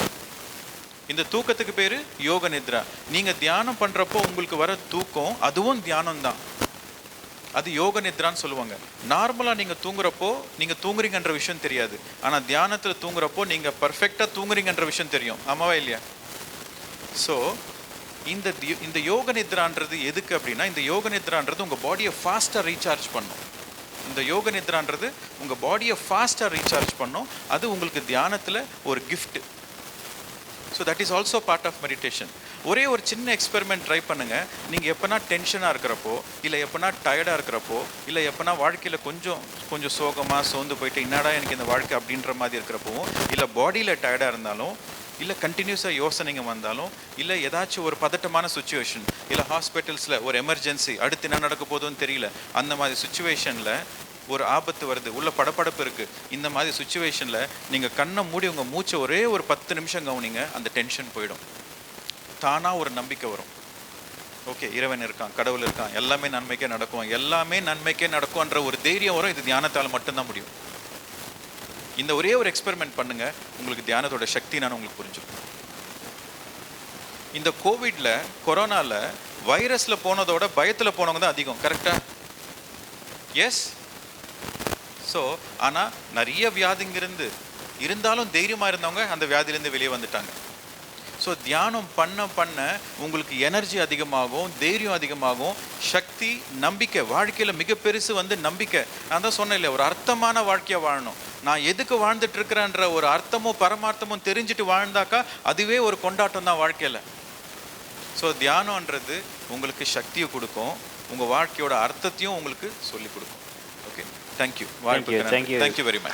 Speaker 1: இந்த தூக்கத்துக்கு பேரு யோக நித்ரா. நீங்க தியானம் பண்றப்போ உங்களுக்கு வர தூக்கம் அதுவும் தியானம் தான். அது யோக நித்ரான்னு சொல்லுவாங்க. நார்மலா நீங்க தூங்குறப்போ நீங்க தூங்குறீங்கன்ற விஷயம் தெரியாது. ஆனா தியானத்துல தூங்குறப்போ நீங்க பர்ஃபெக்டா தூங்குறீங்கன்ற விஷயம் தெரியும். ஆமாவா இல்லையா? ஸோ இந்த யோக நித்ரான்றது எதுக்கு அப்படின்னா, இந்த யோக நித்ரான்றது உங்க பாடியை ஃபாஸ்டா ரீசார்ஜ் பண்ணும். இந்த யோக நித்ரான்றது உங்க பாடியை ஃபாஸ்டா ரீசார்ஜ் பண்ணும். அது உங்களுக்கு தியானத்துல ஒரு gift. So that is also part of meditation. ஒரே ஒரு சின்ன எக்ஸ்பெரிமெண்ட் ட்ரை பண்ணுங்கள். நீங்கள் எப்போனா டென்ஷனாக இருக்கிறப்போ, இல்லை எப்போனா டயர்டாக இருக்கிறப்போ, இல்லை எப்போனா வாழ்க்கையில் கொஞ்சம் சோகமாக சோர்ந்து போயிட்டு என்னடா எனக்கு இந்த வாழ்க்கை அப்படின்ற மாதிரி இருக்கிறப்பவும், இல்லை பாடியில் டயர்டாக இருந்தாலும், இல்லை கண்டினியூஸாக யோசனைங்க வந்தாலும், இல்லை ஏதாச்சும் ஒரு பதட்டமான சுச்சுவேஷன், இல்லை ஹாஸ்பிட்டல்ஸில் ஒரு எமர்ஜென்சி, அடுத்து என்ன நடக்க போதுன்னு தெரியல, அந்த மாதிரி சுச்சுவேஷனில் ஒரு ஆபத்து வருது, உள்ள படப்படப்பு இருக்குது, இந்த மாதிரி சுச்சுவேஷனில் நீங்கள் கண்ணை மூடி உங்கள் மூச்சை ஒரே ஒரு 10 நிமிஷம் கவனிங்க. அந்த டென்ஷன் போயிடும். தானாக ஒரு நம்பிக்கை வரும். ஓகே, இறைவன் இருக்கான், கடவுள் இருக்கான், எல்லாமே நன்மைக்கே நடக்கும், எல்லாமே நன்மைக்கே நடக்கும்ன்ற ஒரு தைரியம் வரும். இது தியானத்தால் மட்டும்தான் முடியும். இந்த ஒரே ஒரு எக்ஸ்பெரிமெண்ட் பண்ணுங்க, உங்களுக்கு தியானத்தோட சக்தி நான் உங்களுக்கு புரிஞ்சுக்கும். இந்த கோவிட்ல, கொரோனால வைரஸ்ல போனதோட பயத்தில் போனவங்க தான் அதிகம். கரெக்டா? எஸ். ஸோ ஆனால் நிறைய வியாதிங்க இருந்தாலும் தைரியமாக இருந்தவங்க அந்த வியாதியிலேருந்து வெளியே வந்துட்டாங்க. ஸோ தியானம் பண்ண உங்களுக்கு எனர்ஜி அதிகமாகும், தைரியம் அதிகமாகும், சக்தி, நம்பிக்கை. வாழ்க்கையில் மிக பெருசு நம்பிக்கை. நான் தான் சொன்னேன் இல்லையா, ஒரு அர்த்தமான வாழ்க்கையாக வாழணும். நான் எதுக்கு வாழ்ந்துட்டு இருக்கிறேன்ற ஒரு அர்த்தமும் பரமார்த்தமும் தெரிஞ்சுட்டு வாழ்ந்தாக்கா அதுவே ஒரு கொண்டாட்டம் தான் வாழ்க்கையில். ஸோ தியானன்றது உங்களுக்கு சக்தியை கொடுக்கும், உங்கள் வாழ்க்கையோட அர்த்தத்தையும் உங்களுக்கு சொல்லிக் கொடுக்கும். Okay, thank you.
Speaker 2: Thank you very much.